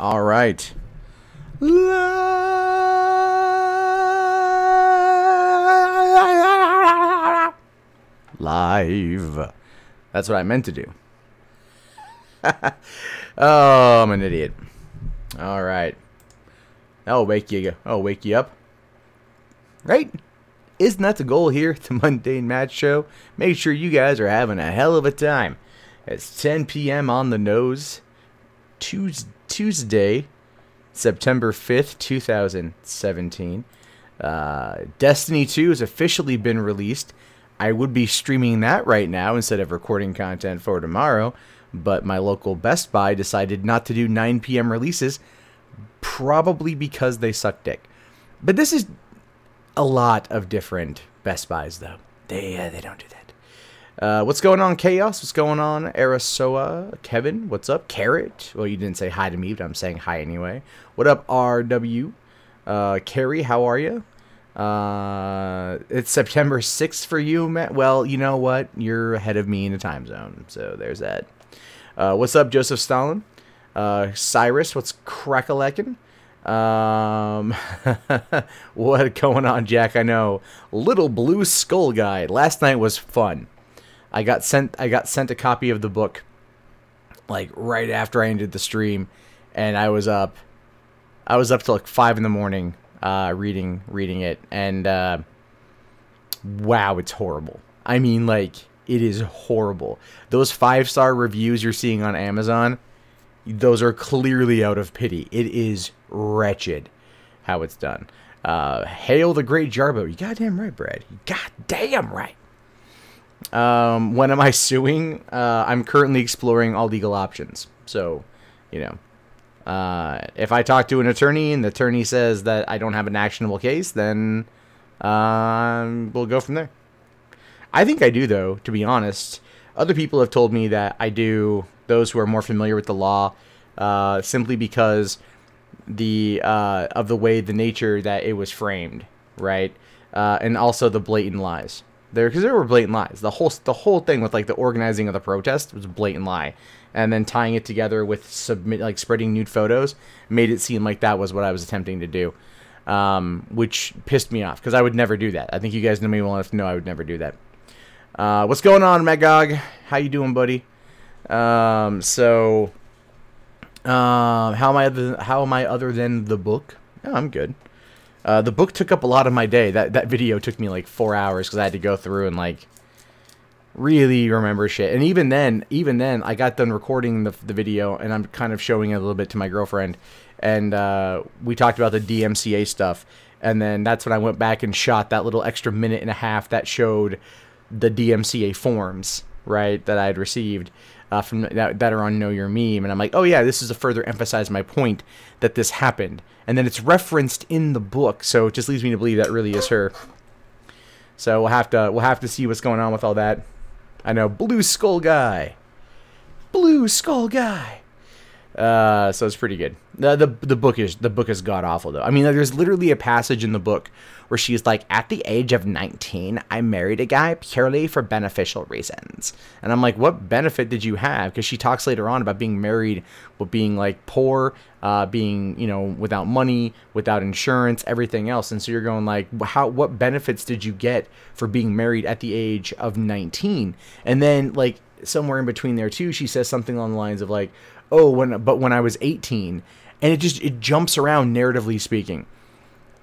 All right. Live. That's what I meant to do. Oh, I'm an idiot. All right. I'll wake you up. Right? Isn't that the goal here at the MundaneMatt Show? Make sure you guys are having a hell of a time. It's 10 p.m. on the nose. Tuesday, September 5th, 2017. Destiny 2 has officially been released. I would be streaming that right now instead of recording content for tomorrow, but my local Best Buy decided not to do 9 p.m. releases, probably because they suck dick. But this is a lot of different Best Buys, though. They don't do that. What's going on, Chaos? What's going on, Arasoa? Kevin, what's up? Carrot? Well, you didn't say hi to me, but I'm saying hi anyway. What up, RW? Carrie, how are you? It's September 6th for you, Matt. Well, you know what? You're ahead of me in the time zone, so there's that. What's up, Joseph Stalin? Cyrus, what's crack-a-lackin'? What going on, Jack? I know. Little Blue Skull Guide. Last night was fun. I got sent a copy of the book like right after I ended the stream, and I was up till like 5 in the morning reading it, and wow, it's horrible. I mean, like, it is horrible. Those 5-star reviews you're seeing on Amazon, those are clearly out of pity. It is wretched how it's done. Hail the great Jarbo. You goddamn right, Brad. You goddamn right. When am I suing? I'm currently exploring all legal options. So, you know, if I talk to an attorney and the attorney says that I don't have an actionable case, then we'll go from there. I think I do, though, to be honest. Other people have told me that I do, those who are more familiar with the law, simply because of the way, the nature that it was framed, right? And also the blatant lies. Because there were blatant lies. The whole thing with like the organizing of the protest was a blatant lie, and then tying it together with spreading nude photos made it seem like that was what I was attempting to do, which pissed me off because I would nenever do that. I think you guys know me well enough to know I would never do that. What's going on, Magog? How you doing, buddy? How am I other than the book? Oh, I'm good. The book took up a lot of my day. That video took me like 4 hours because I had to go through and like really remember shit. And even then, I got done recording the video, and I'm kind of showing it a little bit to my girlfriend, and we talked about the DMCA stuff. And then that's when I went back and shot that little extra minute and a half that showed the DMCA forms, right, that I had received from that are on Know Your Meme, and I'm like, oh yeah, this is to further emphasize my point that this happened. And then it's referenced in the book, so it just leads me to believe that really is her. So we'll have to see what's going on with all that. I know, Blue Skull Guy. So it's pretty good. The book is god awful though. I mean, there's literally a passage in the book where she's like, at the age of 19, I married a guy purely for beneficial reasons. And I'm like, what benefit did you have? Because she talks later on about being married, but being like poor, being, you know, without money, without insurance, everything else. And so you're going like, what benefits did you get for being married at the age of 19? And then like somewhere in between there too, she says something along the lines of like, oh, when I was 18, and it jumps around narratively speaking.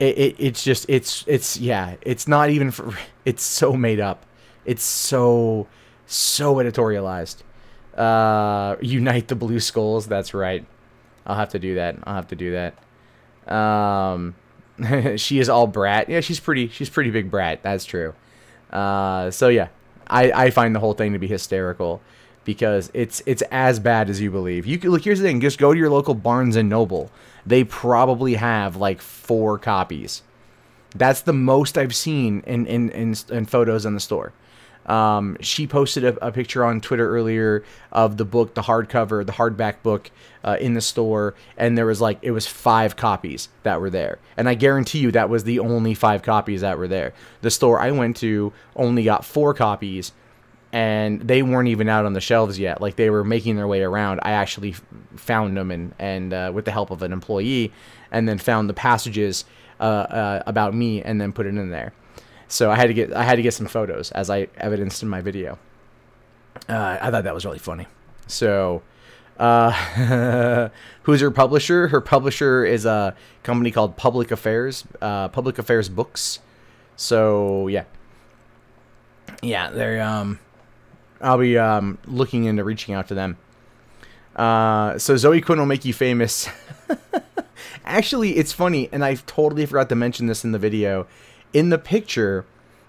It's not even for, it's so made up. It's so editorialized. Unite the Blue Skulls. That's right. I'll have to do that. She is all brat. Yeah, she's pretty big brat. That's true. So yeah, I find the whole thing to be hysterical because it's as bad as you believe. You can look. Here's the thing: just go to your local Barnes and Noble. They probably have like 4 copies. That's the most I've seen in photos in the store. She posted a picture on Twitter earlier of the book, the hardcover, the hardback book in the store, and there was it was 5 copies that were there. And I guarantee you that was the only 5 copies that were there. The store I went to only got 4 copies, and they weren't even out on the shelves yet. Like, they were making their way around. I actually found them, and with the help of an employee, and then found the passages about me, and then put it in there. So I had to get some photos, as I evidenced in my video. I thought that was really funny. So, who's her publisher? Her publisher is a company called Public Affairs Books. So yeah, they're I'll be looking into reaching out to them. So Zoe Quinn will make you famous. Actually, it's funny, and I totally forgot to mention this in the video. In the picture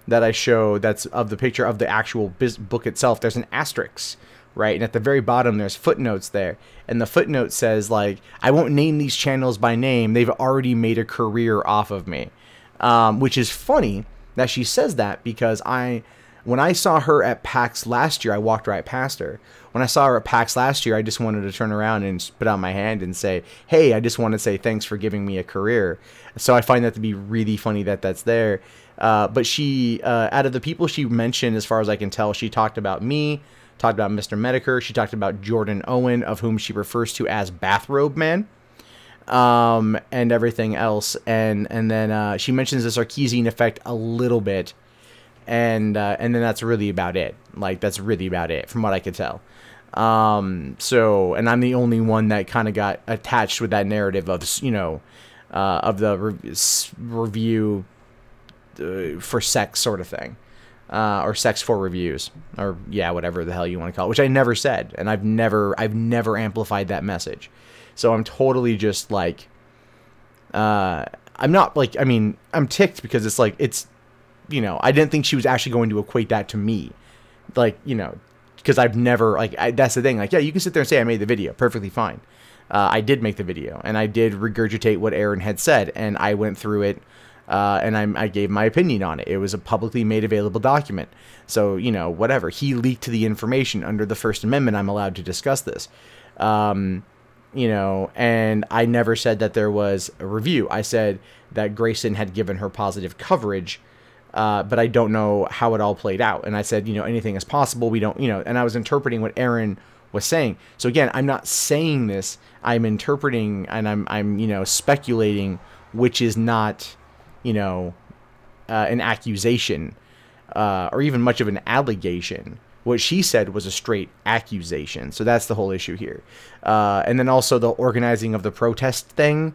that I show, that's of the picture of the actual book itself, there's an asterisk, right? And at the very bottom, there's footnotes there. And the footnote says, like, I won't name these channels by name. They've already made a career off of me. Which is funny that she says that, because when I saw her at PAX last year, I walked right past her. When I saw her at PAX last year, I just wanted to turn around and put out my hand and say, hey, I just want to say thanks for giving me a career. So I find that to be really funny that that's there. But she, out of the people she mentioned, as far as I can tell, she talked about me, talked about Mr. Medicare, she talked about Jordan Owen, of whom she refers to as Bathrobe Man, and everything else. And then she mentions the Sarkeesian effect a little bit. And then that's really about it. Like, that's really about it, from what I could tell. So, and I'm the only one that kind of got attached with that narrative of, you know, of the review for sex sort of thing, or sex for reviews, or yeah, whatever the hell you want to call it, which I never said, and I've never amplified that message. So I'm totally just like, I'm not like, I mean, I'm ticked because it's like, it's, you know, I didn't think she was actually going to equate that to me. Like, you know, because I've never, like, that's the thing. Like, yeah, you can sit there and say I made the video. Perfectly fine. I did make the video, and I did regurgitate what Aaron had said, and I went through it, and I gave my opinion on it. It was a publicly made available document. So, you know, whatever. He leaked the information. Under the First Amendment, I'm allowed to discuss this. You know, and I never said that there was a review. I said that Grayson had given her positive coverage, but I don't know how it all played out. And I said, you know, anything is possible. We don't, you know, and I was interpreting what Aaron was saying. So again, I'm not saying this. I'm interpreting, and I'm, you know, speculating, which is not, you know, an accusation, or even much of an allegation. What she said was a straight accusation. So that's the whole issue here. And then also the organizing of the protest thing.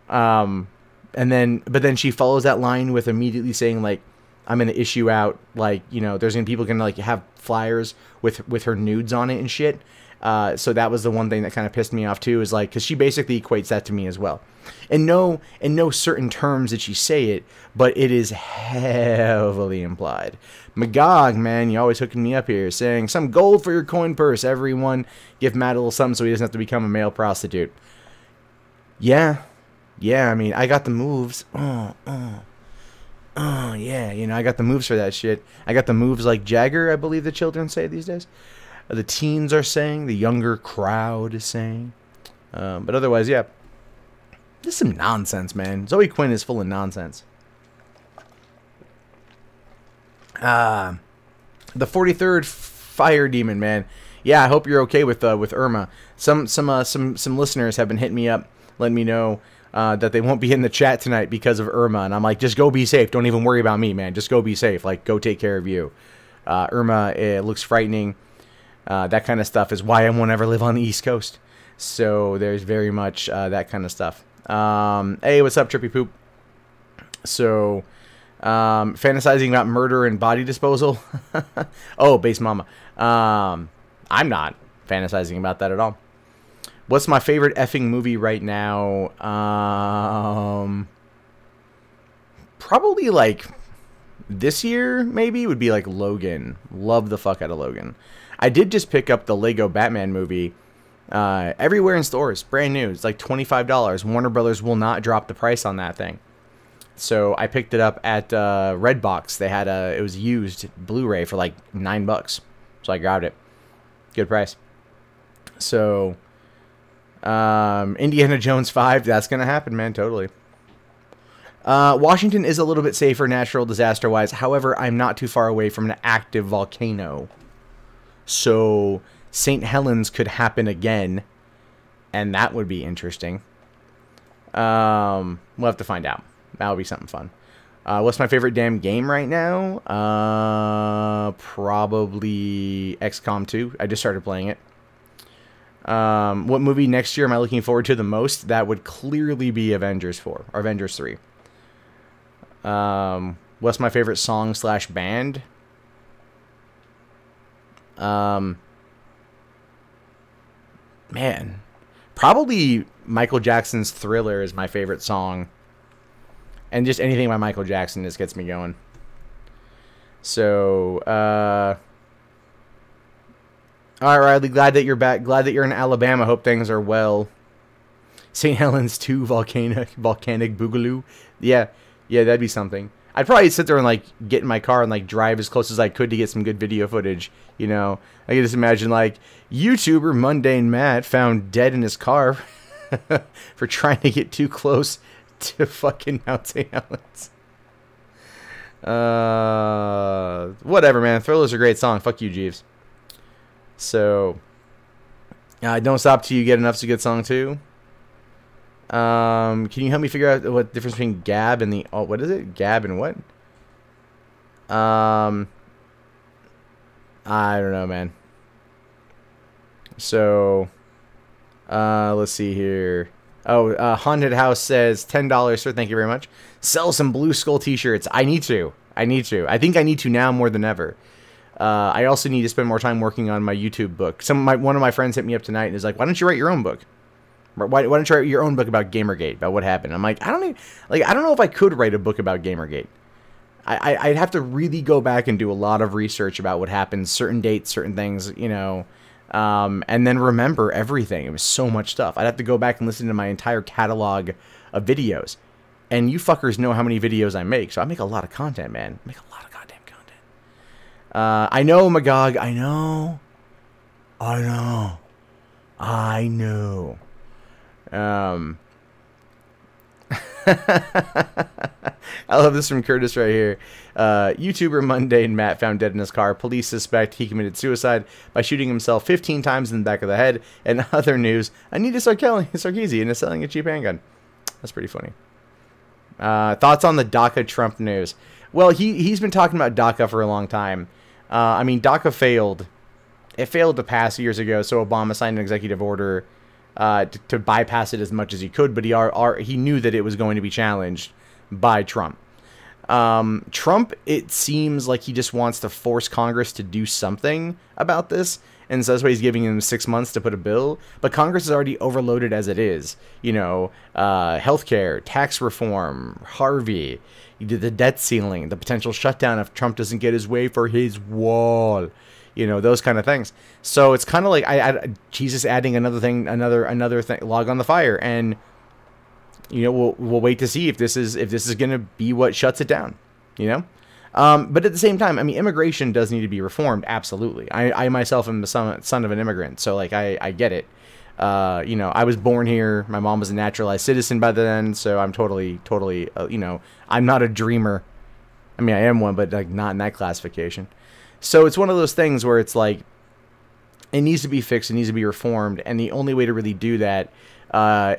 But then she follows that line with immediately saying, like, I'm going to issue out, like, you know, there's going to be people going to, like, have flyers with her nudes on it and shit. So that was the one thing that kind of pissed me off too, is like, because she basically equates that to me as well. In no certain terms did she say it, but it is heavily implied. Magog, man, you always hooking me up here, saying, some gold for your coin purse, everyone. Give Matt a little something so he doesn't have to become a male prostitute. Yeah, I mean, I got the moves. Yeah, you know, I got the moves for that shit. I got the moves like Jagger, I believe the children say these days. The teens are saying, the younger crowd is saying. But otherwise, yeah. This is some nonsense, man. Zoe Quinn is full of nonsense. The 43rd Fire Demon, man. Yeah, I hope you're okay with Irma. Some listeners have been hitting me up, letting me know that they won't be in the chat tonight because of Irma, and I'm like, just go be safe. Don't even worry about me, man. Just go be safe. Like, go take care of you. Irma, it looks frightening. That kind of stuff is why I won't ever live on the East Coast. So there's very much that kind of stuff. Hey, what's up, Trippy Poop? So, fantasizing about murder and body disposal. Oh, Base Mama. I'm not fantasizing about that at all. What's my favorite effing movie right now? Probably like this year, maybe, would be like Logan. Love the fuck out of Logan. I did just pick up the Lego Batman movie everywhere in stores. Brand new. It's like $25. Warner Brothers will not drop the price on that thing. So I picked it up at Redbox. They had it was used Blu-ray for like $9. So I grabbed it. Good price. So Indiana Jones 5, that's going to happen, man, totally. Washington is a little bit safer natural disaster-wise. However, I'm not too far away from an active volcano. So, St. Helens could happen again. And that would be interesting. We'll have to find out. That'll be something fun. What's my favorite damn game right now? Probably XCOM 2. I just started playing it. What movie next year am I looking forward to the most? That would clearly be Avengers 4 or Avengers 3. What's my favorite song / band? Man, probably Michael Jackson's Thriller is my favorite song. And just anything by Michael Jackson just gets me going. So, all right, Riley, glad that you're back. Glad that you're in Alabama. Hope things are well. St. Helens 2 volcanic boogaloo. Yeah, that'd be something. I'd probably sit there and, like, get in my car and, like, drive as close as I could to get some good video footage, you know? I can just imagine, like, YouTuber MundaneMatt found dead in his car for trying to get too close to fucking Mount St. Helens. Whatever, man. Thriller's a great song. Fuck you, Jeeves. So, Don't Stop Till You Get Enough's a good song, too. Can you help me figure out what the difference between Gab and the... Oh, what is it? Gab and what? I don't know, man. So, let's see here. Oh, Haunted House says $10, sir. Thank you very much. Sell some Blue Skull t-shirts. I need to. I think I need to now more than ever. I also need to spend more time working on my YouTube book. One of my friends hit me up tonight and is like, "Why don't you write your own book? Why don't you write your own book about Gamergate, about what happened?" I'm like, I don't know if I could write a book about Gamergate. I'd have to really go back and do a lot of research about what happened, certain dates, certain things, you know, and then remember everything. It was so much stuff. I'd have to go back and listen to my entire catalog of videos. And you fuckers know how many videos I make, so I make a lot of content, man. I make a lot of goddamn content. I know, Magog. I know. I love this from Curtis right here. YouTuber MundaneMatt found dead in his car. Police suspect he committed suicide by shooting himself 15 times in the back of the head. And other news, Anita Sarkeesian is selling a cheap handgun. That's pretty funny. Thoughts on the DACA Trump news? Well, he's been talking about DACA for a long time. I mean, DACA failed. It failed to pass years ago, so Obama signed an executive order to bypass it as much as he could, but he knew that it was going to be challenged by Trump. Trump, it seems like he just wants to force Congress to do something about this, and so that's why he's giving them 6 months to put a bill. But Congress is already overloaded as it is. You know, healthcare, tax reform, Harvey, the debt ceiling, the potential shutdown if Trump doesn't get his way for his wall. You know, those kind of things. So it's kind of like he's just adding another thing, another thing, log on the fire, and you know, we'll wait to see if this is going to be what shuts it down. You know, but at the same time, I mean, immigration does need to be reformed. Absolutely. I myself am the son of an immigrant, so like I get it. You know, I was born here. My mom was a naturalized citizen by then, so I'm totally, you know, I'm not a dreamer. I mean, I am one, but like not in that classification. So it's one of those things where it's like, it needs to be fixed, it needs to be reformed, and the only way to really do that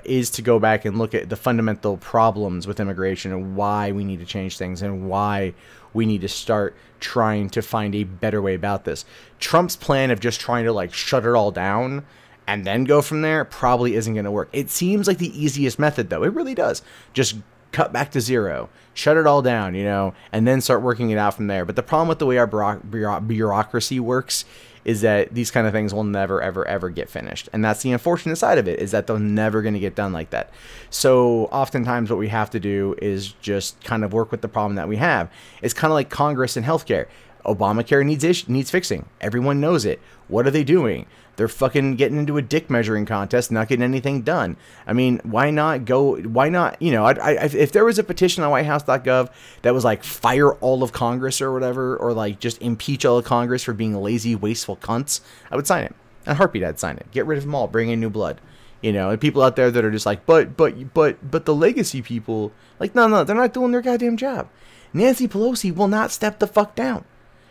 is to go back and look at the fundamental problems with immigration and why we need to change things and why we need to start trying to find a better way about this. Trump's plan of just trying to like shut it all down and then go from there probably isn't going to work. It seems like the easiest method, though. It really does. Just cut back to zero, shut it all down, you know, and then start working it out from there. But the problem with the way our bureaucracy works is that these kind of things will never, ever, ever get finished. And that's the unfortunate side of it, is that they're never going to get done like that. So oftentimes what we have to do is just kind of work with the problem that we have. It's kind of like Congress and healthcare. Obamacare needs fixing. Everyone knows it. What are they doing? They're fucking getting into a dick measuring contest, not getting anything done. I mean, why not, you know, if there was a petition on whitehouse.gov that was like, fire all of Congress or whatever, or like just impeach all of Congress for being lazy, wasteful cunts, I would sign it. In a heartbeat, I'd sign it. Get rid of them all. Bring in new blood. You know, and people out there that are just like, but the legacy people, like, no, they're not doing their goddamn job. Nancy Pelosi will not step the fuck down.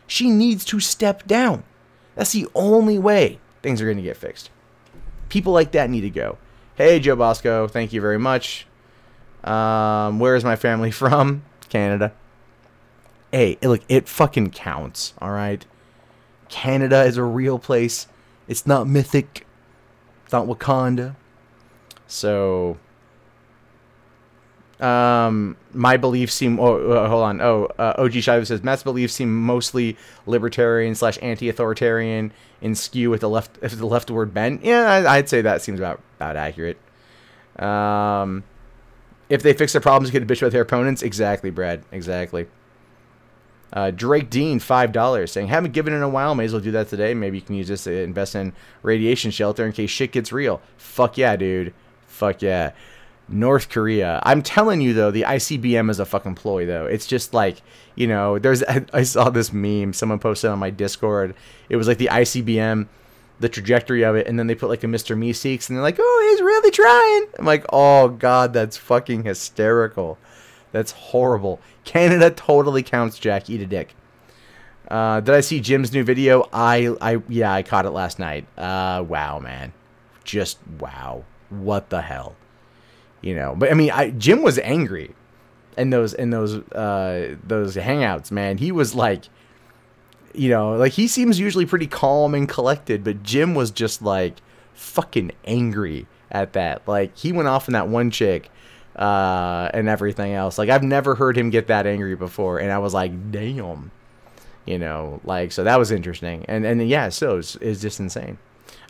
She needs to step down. That's the only way things are going to get fixed. People like that need to go. Hey, Joe Bosco, thank you very much. Where is my family from? Canada. Hey, look, it fucking counts, all right? Canada is a real place. It's not mythic. It's not Wakanda. So, my beliefs seem... Oh, hold on. OG Shiva says, Matt's beliefs seem mostly libertarian / anti-authoritarian and skew with the leftward bent. Yeah, I'd say that seems about accurate. If they fix their problems, get a bitch with their opponents. Exactly, Brad. Exactly. Drake Dean, $5, saying, haven't given it in a while, may as well do that today. Maybe you can use this to invest in radiation shelter in case shit gets real. Fuck yeah, dude. Fuck yeah. North Korea. I'm telling you, though, the ICBM is a fucking ploy, though. It's just like, you know, I saw this meme someone posted on my Discord. It was like the ICBM, the trajectory of it, and then they put like a Mr. Meeseeks, and they're like, oh, he's really trying. I'm like, oh, God, that's fucking hysterical. That's horrible. Canada totally counts, Jack. Eat a dick. Did I see Jim's new video? Yeah, I caught it last night. Wow, man. Just wow. What the hell? You know, but I mean, Jim was angry in those hangouts, man. He was like, you know, like he seems usually pretty calm and collected, but Jim was just like fucking angry at that. Like he went off on that one chick. And everything else. Like, I've never heard him get that angry before, and I was like, damn. You know, like, so that was interesting. And yeah, so it's just insane.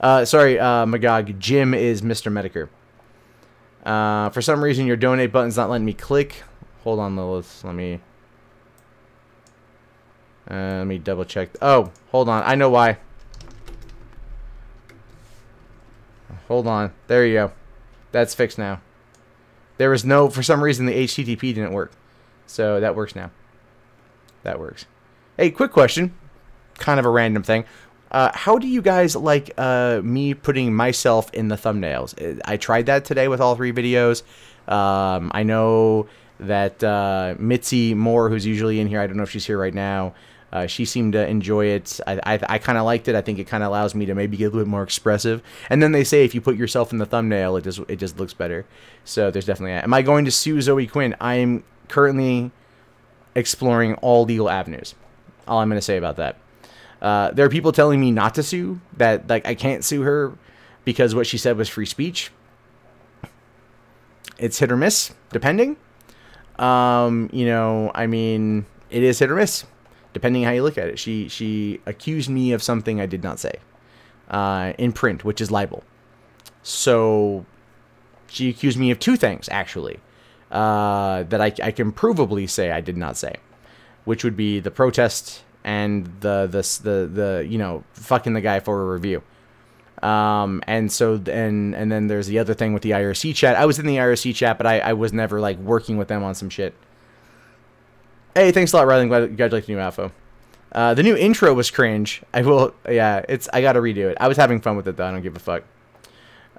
Sorry, Magog, Jim is Mr. Medicare. For some reason, your donate button's not letting me click. Hold on, Lilith. Let me double check. Oh, hold on. I know why. Hold on. There you go. That's fixed now. There was no, for some reason, the HTTP didn't work. So that works now. That works. Hey, quick question. Kind of a random thing. How do you guys like me putting myself in the thumbnails? I tried that today with all 3 videos. I know that Mitzi Moore, who's usually in here, I don't know if she's here right now, she seemed to enjoy it. I kind of liked it. I think it kind of allows me to maybe get a little bit more expressive. And then they say if you put yourself in the thumbnail, it just looks better. So there's definitely that. Am I going to sue Zoe Quinn? I am currently exploring all legal avenues. All I'm going to say about that. There are people telling me not to sue, that like I can't sue her because what she said was free speech. It's hit or miss, depending. You know, I mean, it is hit or miss. Depending how you look at it. She accused me of something I did not say in print, which is libel. So she accused me of 2 things, actually, that I can provably say I did not say, which would be the protest and the you know, fucking the guy for a review. And so and then there's the other thing with the IRC chat. I was in the IRC chat, but I was never like working with them on some shit. Hey, thanks a lot, Riley. I'm glad you like the new AFO. The new intro was cringe. I gotta redo it. I was having fun with it, though. I don't give a fuck.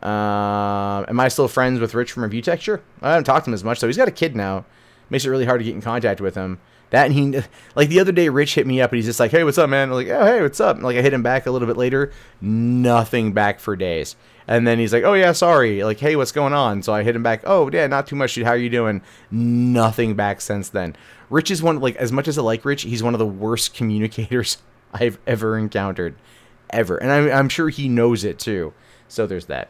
Am I still friends with Rich from Review Tech? Sure. I haven't talked to him as much, so he's got a kid now. Makes it really hard to get in contact with him. That and he, like the other day, Rich hit me up, and he's just like, hey, what's up, man? I'm like, oh, hey, what's up? And, like, I hit him back a little bit later. Nothing back for days. And then he's like, oh, yeah, sorry. Like, hey, what's going on? So I hit him back. Oh, yeah, not too much, dude. How are you doing? Nothing back since then. Rich is one, like, as much as I like Rich, he's one of the worst communicators I've ever encountered. Ever. And I'm sure he knows it, too. So there's that.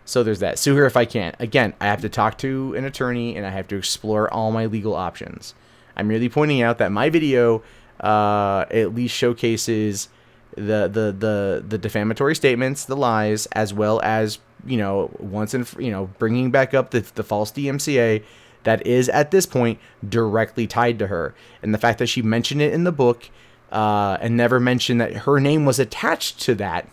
So there's that. Sue her if I can. Again, I have to talk to an attorney, and I have to explore all my legal options. I'm really pointing out that my video at least showcases the defamatory statements, the lies, as well as, you know, bringing back up the false DMCA that is at this point directly tied to her, and the fact that she mentioned it in the book and never mentioned that her name was attached to that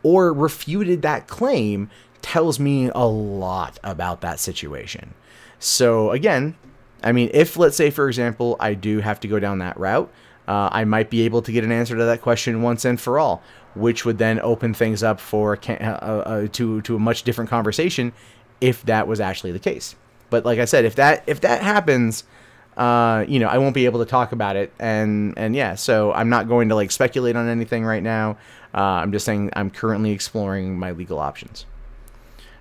or refuted that claim tells me a lot about that situation. So again, I mean, if, let's say, for example, I do have to go down that route, I might be able to get an answer to that question once and for all, which would then open things up for to a much different conversation if that was actually the case. But like I said, if that happens, I won't be able to talk about it, and yeah, so I'm not going to like speculate on anything right now. I'm just saying I'm currently exploring my legal options.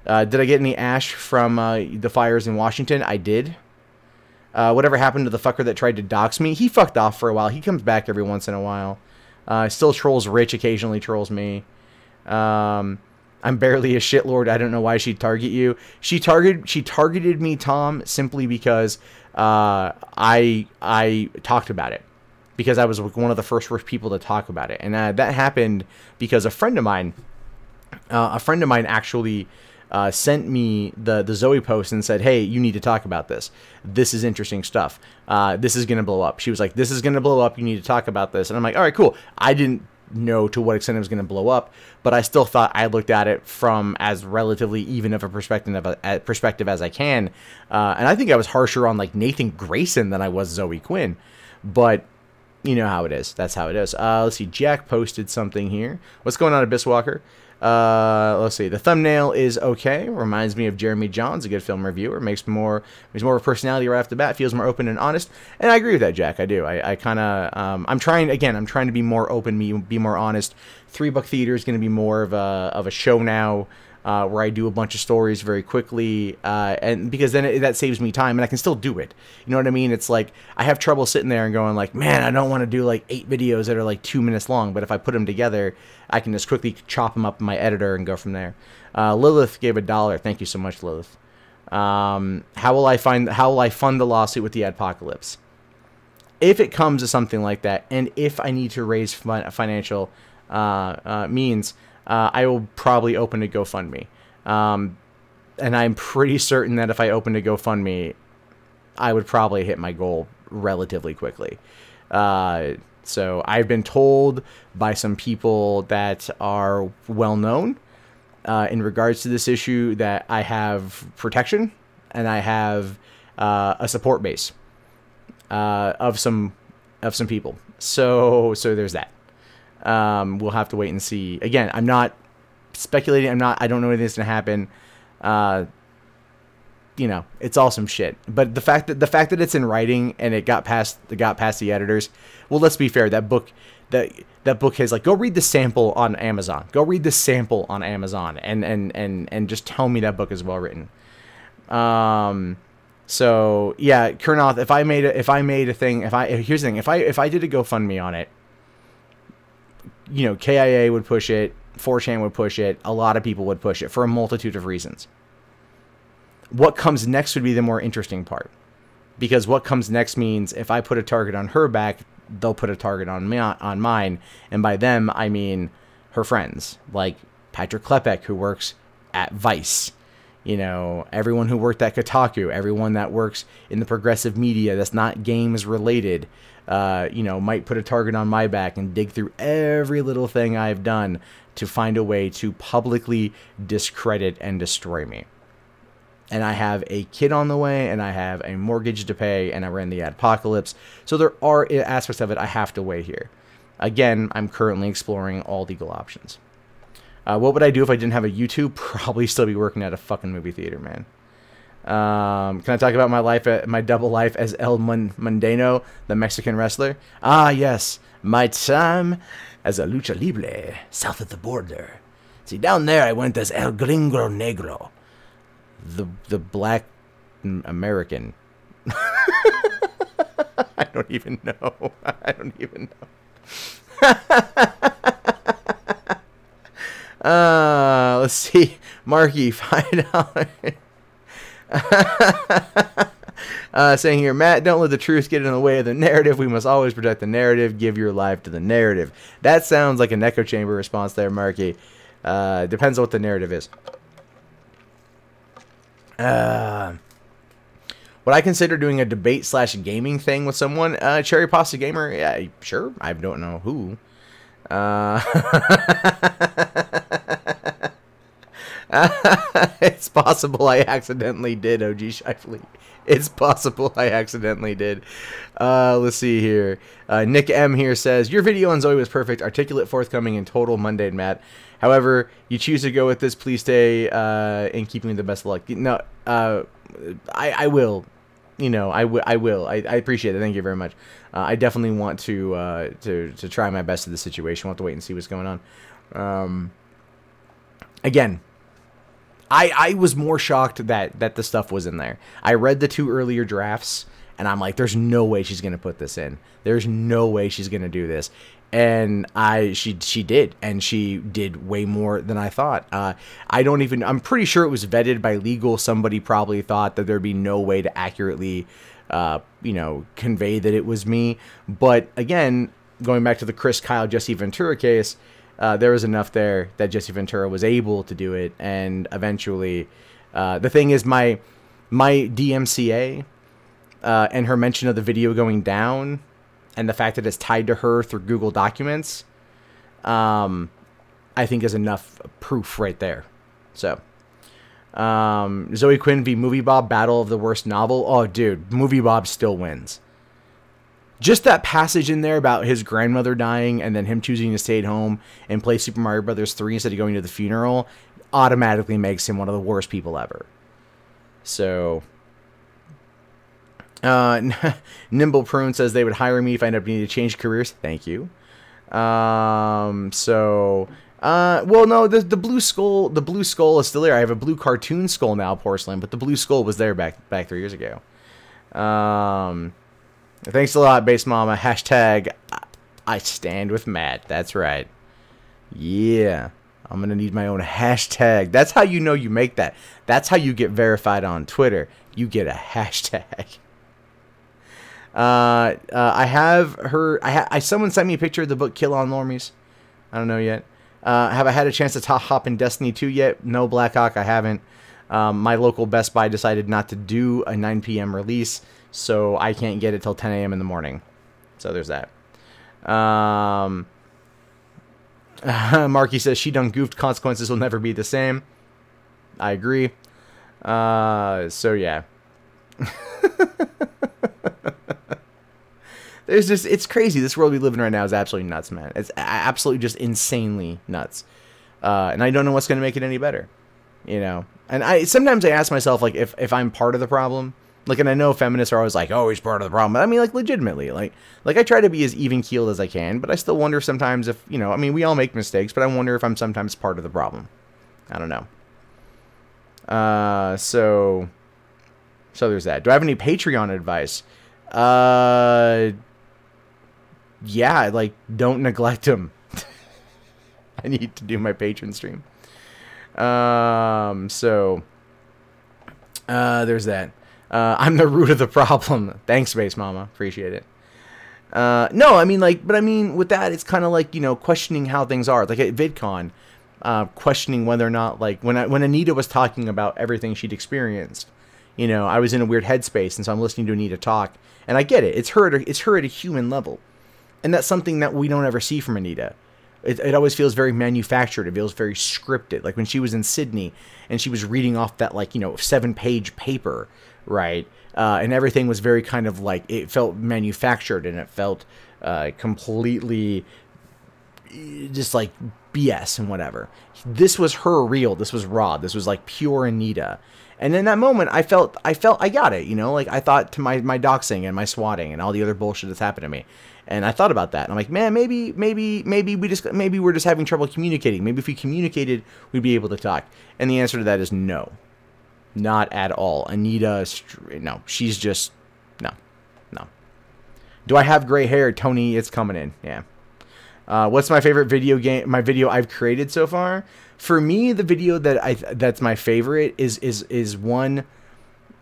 Did I get any ash from the fires in Washington? I did. Whatever happened to the fucker that tried to dox me? He fucked off for a while. He comes back every once in a while. Still trolls Rich, occasionally trolls me. I'm barely a shitlord. I don't know why she'd target you. She targeted me, Tom, simply because I talked about it. Because I was one of the first people to talk about it. And that happened because a friend of mine actually sent me the Zoe post and said, hey, you need to talk about this. This is interesting stuff. This is going to blow up. She was like, this is going to blow up. You need to talk about this. And I'm like, all right, cool. I didn't know to what extent it was going to blow up, but I still thought I looked at it from as relatively even of a perspective as I can. And I think I was harsher on like Nathan Grayson than I was Zoe Quinn, but you know how it is. That's how it is. Let's see. Jack posted something here. What's going on, Abyss Walker? Let's see. The thumbnail is okay. Reminds me of Jeremy Johns, a good film reviewer. Makes more of a personality right off the bat. Feels more open and honest. And I agree with that, Jack. I do. I kind of. I'm trying to be more open. Be more honest. 3 Buck Theater is going to be more of a show now. Where I do a bunch of stories very quickly, and because then that saves me time, and I can still do it. You know what I mean? It's like I have trouble sitting there and going like, man, I don't want to do like 8 videos that are like 2 minutes long, but if I put them together, I can just quickly chop them up in my editor and go from there. Lilith gave $1. Thank you so much, Lilith. How will I fund the lawsuit with the Adpocalypse? If it comes to something like that, and if I need to raise financial means, I will probably open a GoFundMe. And I'm pretty certain that if I opened a GoFundMe, I would probably hit my goal relatively quickly. So I've been told by some people that are well known in regards to this issue that I have protection and I have a support base of some people. So there's that. We'll have to wait and see. Again, I'm not speculating. I don't know anything's gonna happen. It's all some shit. But the fact that it's in writing and it got past the editors. Well, let's be fair. That book has like, go read the sample on Amazon. Go read the sample on Amazon and just tell me that book is well written. So yeah, Kurnoth, if I made a thing, here's the thing, if I did a GoFundMe on it, KIA would push it, 4chan would push it, a lot of people would push it for a multitude of reasons. What comes next would be the more interesting part. Because what comes next means if I put a target on her back, they'll put a target on me, on mine. And by them, I mean her friends. Like Patrick Klepek, who works at Vice. Everyone who worked at Kotaku. Everyone that works in the progressive media that's not games related. Might put a target on my back and dig through every little thing I've done to find a way to publicly discredit and destroy me. And I have a kid on the way, and I have a mortgage to pay, and I ran the Adpocalypse. So there are aspects of it I have to weigh here. Again, I'm currently exploring all legal options. What would I do if I didn't have a YouTube? Probably still be working at a fucking movie theater, man. Can I talk about my double life as El Mundano, the Mexican wrestler? Ah, yes. My time as a lucha libre south of the border. See, down there I went as El Gringo Negro, the black American. I don't even know. Let's see. Marky, $5. Saying here, Matt, don't let the truth get in the way of the narrative. We must always protect the narrative. Give your life to the narrative. That sounds like an echo chamber response there, Marky. Depends on what the narrative is. Would I consider doing a debate/gaming thing with someone? Cherry Pasta Gamer? Yeah, sure. I don't know who. It's possible I accidentally did, OG Shifley. It's possible I accidentally did. Let's see here. Nick M here says, your video on Zoe was perfect, articulate, forthcoming, and total mundane, Matt. However, you choose to go with this. Please stay in keeping with the best of luck. No, I will. You know, I will. I appreciate it. Thank you very much. I definitely want to try my best in this situation. We'll have to wait and see what's going on. Again, I was more shocked that the stuff was in there. I read the 2 earlier drafts, and I'm like, there's no way she's going to put this in. There's no way she's going to do this. And she did, and she did way more than I thought. I'm pretty sure it was vetted by legal. Somebody probably thought that there'd be no way to accurately, convey that it was me. But again, going back to the Chris Kyle, Jesse Ventura case, there was enough there that Jesse Ventura was able to do it. And eventually, the thing is, my DMCA, and her mention of the video going down, and the fact that it's tied to her through Google Documents, I think is enough proof right there. So, Zoe Quinn v. Movie Bob, Battle of the Worst Novel. Oh, dude, Movie Bob still wins. Just that passage in there about his grandmother dying and then him choosing to stay at home and play Super Mario Brothers 3 instead of going to the funeral automatically makes him one of the worst people ever. So... Nimble Prune says they would hire me if I ended up needing to change careers. Thank you. Well, no, the blue skull is still there. I have a blue cartoon skull now, Porcelain, but the blue skull was there back 3 years ago. Thanks a lot, Base Mama. Hashtag I stand with Matt. That's right. Yeah. I'm going to need my own hashtag. That's how you know you make that. That's how you get verified on Twitter. You get a hashtag. Someone sent me a picture of the book Kill on Normies. I don't know yet. Have I had a chance to hop in Destiny 2 yet? No, Blackhawk, I haven't. My local Best Buy decided not to do a 9 p.m. release, so I can't get it till 10 a.m. in the morning. So there's that. Marky says, she done goofed, consequences will never be the same. I agree. So yeah. It's crazy. This world we live in right now is absolutely nuts, man. It's absolutely just insanely nuts. And I don't know what's going to make it any better, you know? And sometimes I ask myself, like, if I'm part of the problem, like, and I know feminists are always like, oh, he's part of the problem. But I mean, like, legitimately, like I try to be as even keeled as I can, but I still wonder sometimes if, you know, I mean, we all make mistakes, but I wonder if I'm sometimes part of the problem. I don't know. So there's that. Do I have any Patreon advice? Yeah, like, don't neglect them. I need to do my patron stream. There's that. I'm the root of the problem. Thanks, Space Mama. Appreciate it. No, I mean, like, but I mean, with that, it's kind of like, you know, questioning how things are. Like at VidCon, questioning whether or not, like, when Anita was talking about everything she'd experienced, you know, I was in a weird headspace, and so I'm listening to Anita talk, and I get it. It's her at a human level. And that's something that we don't ever see from Anita. It always feels very manufactured. It feels very scripted. Like when she was in Sydney and she was reading off that, like, you know, 7-page paper, right? And everything was very kind of like, it felt manufactured, and it felt completely just like BS and whatever. This was her real. This was raw. This was like pure Anita. And in that moment, I felt I got it, you know, like I thought to my doxing and my swatting and all the other bullshit that's happened to me. And I thought about that, and I'm like, man, maybe we're just having trouble communicating. Maybe if we communicated, we'd be able to talk. And the answer to that is no, not at all. Anita, no, she's just no. Do I have gray hair, Tony? It's coming in. Yeah. What's my favorite video game? My video I've created so far. For me, the video that's my favorite is one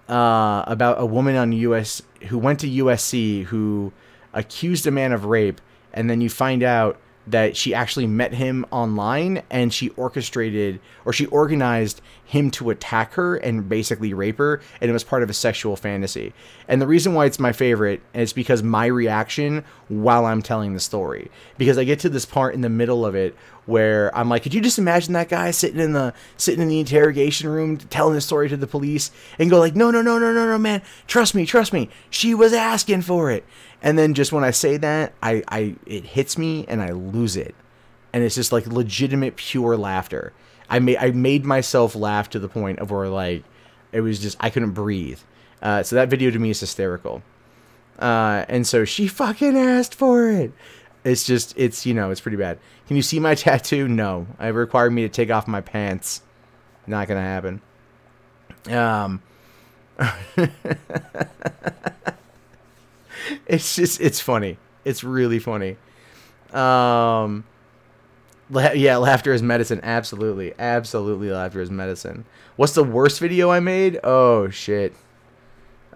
about a woman who went to USC who accused a man of rape, and then you find out that she actually met him online and she orchestrated or she organized him to attack her and basically rape her, and it was part of a sexual fantasy. And the reason why it's my favorite is because my reaction while I'm telling the story, because I get to this part in the middle of it where I'm like, could you just imagine that guy sitting in the interrogation room telling the story to the police and go like, no, man, trust me, she was asking for it. And then just when I say that, it hits me and I lose it, and it's just like legitimate pure laughter. I made myself laugh to the point of where like it was just I couldn't breathe. So that video to me is hysterical. And so she fucking asked for it. It's pretty bad. Can you see my tattoo? No. It required me to take off my pants. Not gonna happen. It's funny. It's really funny. Yeah, laughter is medicine. Absolutely. Laughter is medicine. What's the worst video I made? Oh, shit.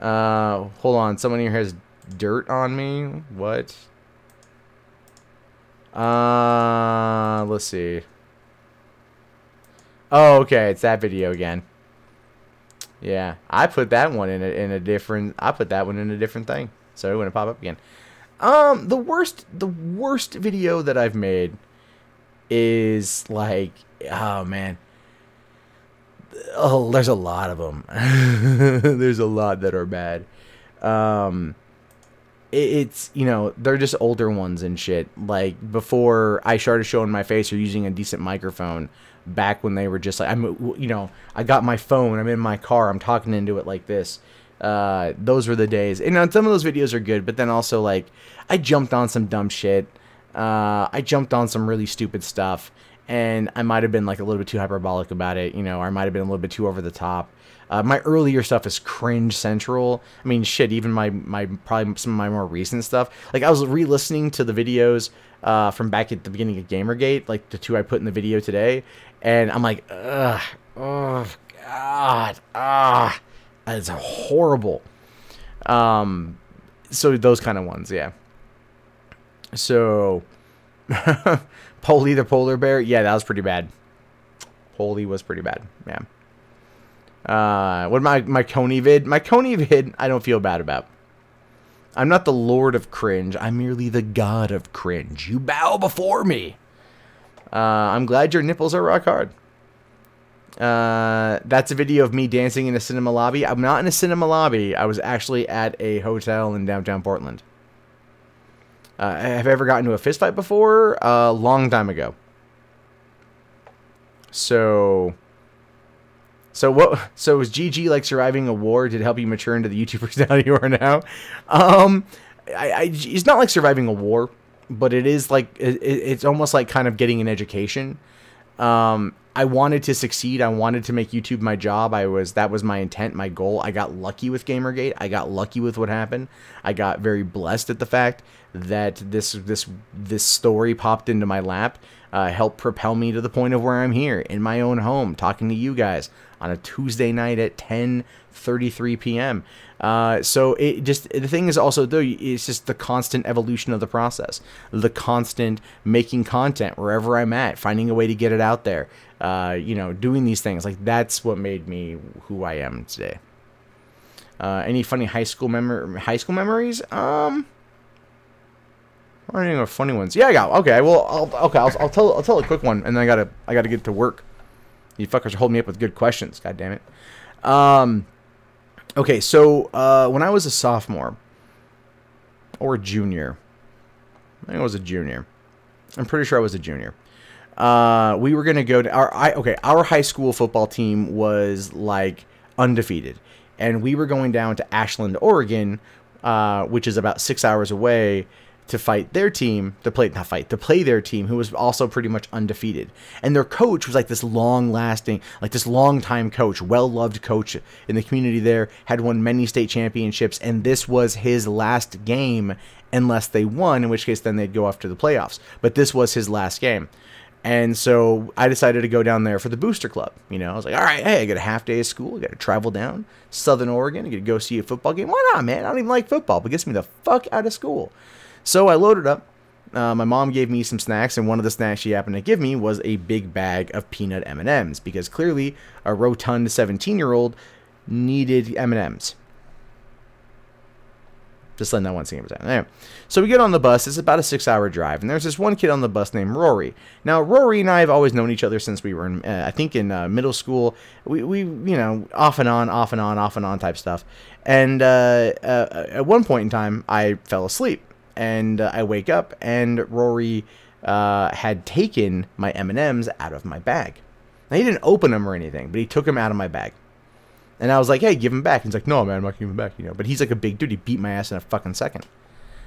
Hold on. Someone here has dirt on me. What? Let's see. Oh, okay. It's that video again. Yeah. I put that one in a different thing. So it wouldn't pop up again. The worst video that I've made is like, oh man. Oh, there's a lot of them. There's a lot that are bad. It's, they're just older ones and shit. Like before I started showing my face or using a decent microphone, back when they were just like, I got my phone, I'm in my car, I'm talking into it like this. Those were the days. And some of those videos are good, but then also like I jumped on some dumb shit. I jumped on some really stupid stuff, and I might have been like a little bit too hyperbolic about it, or I might have been a little bit too over the top. My earlier stuff is cringe central. I mean, shit, even my probably some of my more recent stuff. Like I was re-listening to the videos from back at the beginning of Gamergate, like the two I put in the video today, and I'm like, ugh, oh god, it's horrible. So those kind of ones, yeah. So, Polly the polar bear, yeah, that was pretty bad. Polly was pretty bad, yeah. What my Coney vid? My Coney vid, I don't feel bad about. I'm not the Lord of Cringe. I'm merely the God of Cringe. You bow before me. I'm glad your nipples are rock hard. That's a video of me dancing in a cinema lobby. I'm not in a cinema lobby. I was actually at a hotel in downtown Portland. Have I ever gotten into a fist fight before? A long time ago. So was GG like surviving a war? Did it help you mature into the YouTube personality you are now? It's not like surviving a war, but it is like, it's almost like kind of getting an education. I wanted to succeed. I wanted to make YouTube my job. That was my intent, my goal. I got lucky with Gamergate. I got lucky with what happened. I got very blessed at the fact that this story popped into my lap, helped propel me to the point of where I'm here in my own home, talking to you guys on a Tuesday night at 10:33 p.m. So the thing is also though, it's just the constant evolution of the process, the constant making content wherever I'm at, finding a way to get it out there, doing these things. Like that's what made me who I am today. Any funny high school memories? I don't even know funny ones. Yeah, I got. Okay, well, I'll tell a quick one, and then I gotta get to work. You fuckers are holding me up with good questions. God damn it. Okay, so when I was a sophomore or a junior, I think I was a junior. I'm pretty sure I was a junior. We were gonna go to our high school football team was like undefeated, and we were going down to Ashland, Oregon, which is about 6 hours away, to fight their team, to play their team, who was also pretty much undefeated. And their coach was like this long-lasting, like this long-time coach, well-loved coach in the community there, had won many state championships, and this was his last game unless they won, in which case then they'd go off to the playoffs. But this was his last game. And so I decided to go down there for the booster club. I was like, all right, hey, I got a half day of school. I got to travel down Southern Oregon. I got to go see a football game. Why not, man? I don't even like football, but it gets me the fuck out of school. So I loaded up, my mom gave me some snacks, and one of the snacks she happened to give me was a big bag of peanut M&Ms, because clearly a rotund 17-year-old needed M&Ms. Just letting that one sing every time. Anyway, so we get on the bus. It's about a 6-hour drive, and there's this one kid on the bus named Rory. Now, Rory and I have always known each other since we were in, I think, in middle school. We you know, off and on type stuff. And at one point in time, I fell asleep, and I wake up, and Rory had taken my M&Ms out of my bag. Now, he didn't open them or anything, but he took them out of my bag. And I was like, hey, give him back. He's like, no, man, I'm not giving him back, you know. But he's like a big dude. He beat my ass in a fucking second.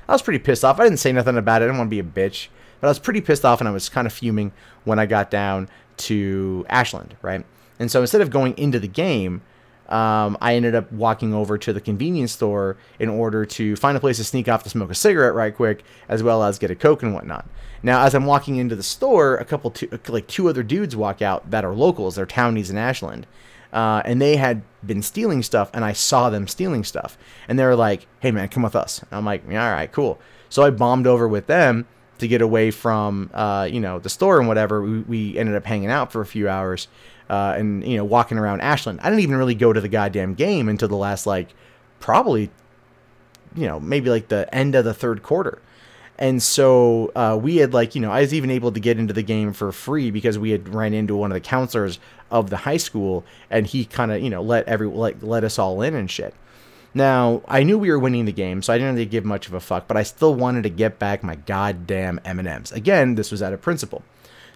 I was pretty pissed off. I didn't say nothing about it. I didn't want to be a bitch. But I was pretty pissed off, and I was kind of fuming when I got down to Ashland, right? And so instead of going into the game, I ended up walking over to the convenience store in order to find a place to sneak off to smoke a cigarette right quick, as well as get a Coke and whatnot. Now, as I'm walking into the store, two other dudes walk out that are locals. They're townies in Ashland. And they had been stealing stuff, and I saw them stealing stuff. And they were like, hey, man, come with us. And I'm like, yeah, all right, cool. So I bombed over with them to get away from, you know, the store and whatever. We ended up hanging out for a few hours and, you know, walking around Ashland. I didn't even really go to the goddamn game until the last, like, probably, you know, maybe like the end of the third quarter. And so we had, like, you know, I was even able to get into the game for free because we had ran into one of the counselors of the high school, and he kind of, you know, let us all in and shit. Now, I knew we were winning the game, so I didn't really give much of a fuck, but I still wanted to get back my goddamn M&Ms. Again, this was out of principle.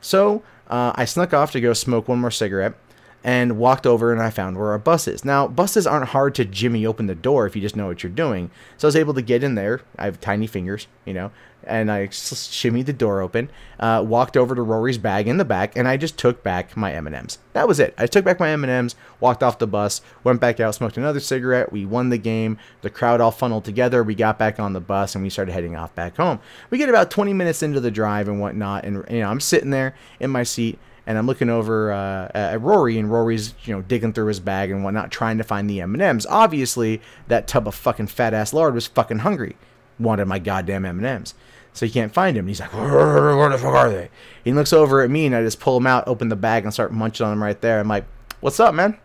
So I snuck off to go smoke one more cigarette and walked over, and I found where our bus is. Now, buses aren't hard to jimmy open the door if you just know what you're doing. So I was able to get in there. I have tiny fingers, you know, and I shimmied the door open, walked over to Rory's bag in the back, and I just took back my M&Ms. That was it. I took back my M&Ms, walked off the bus, went back out, smoked another cigarette. We won the game. The crowd all funneled together. We got back on the bus, and we started heading off back home. We get about 20 minutes into the drive and whatnot, and, you know, I'm sitting there in my seat, and I'm looking over at Rory, and Rory's, you know, digging through his bag and whatnot, trying to find the M&Ms. Obviously, that tub of fucking fat-ass lard was fucking hungry. Wanted my goddamn M&Ms. So he can't find him. And he's like, where the fuck are they? He looks over at me, and I just pull him out, open the bag, and start munching on him right there. I'm like, what's up, man?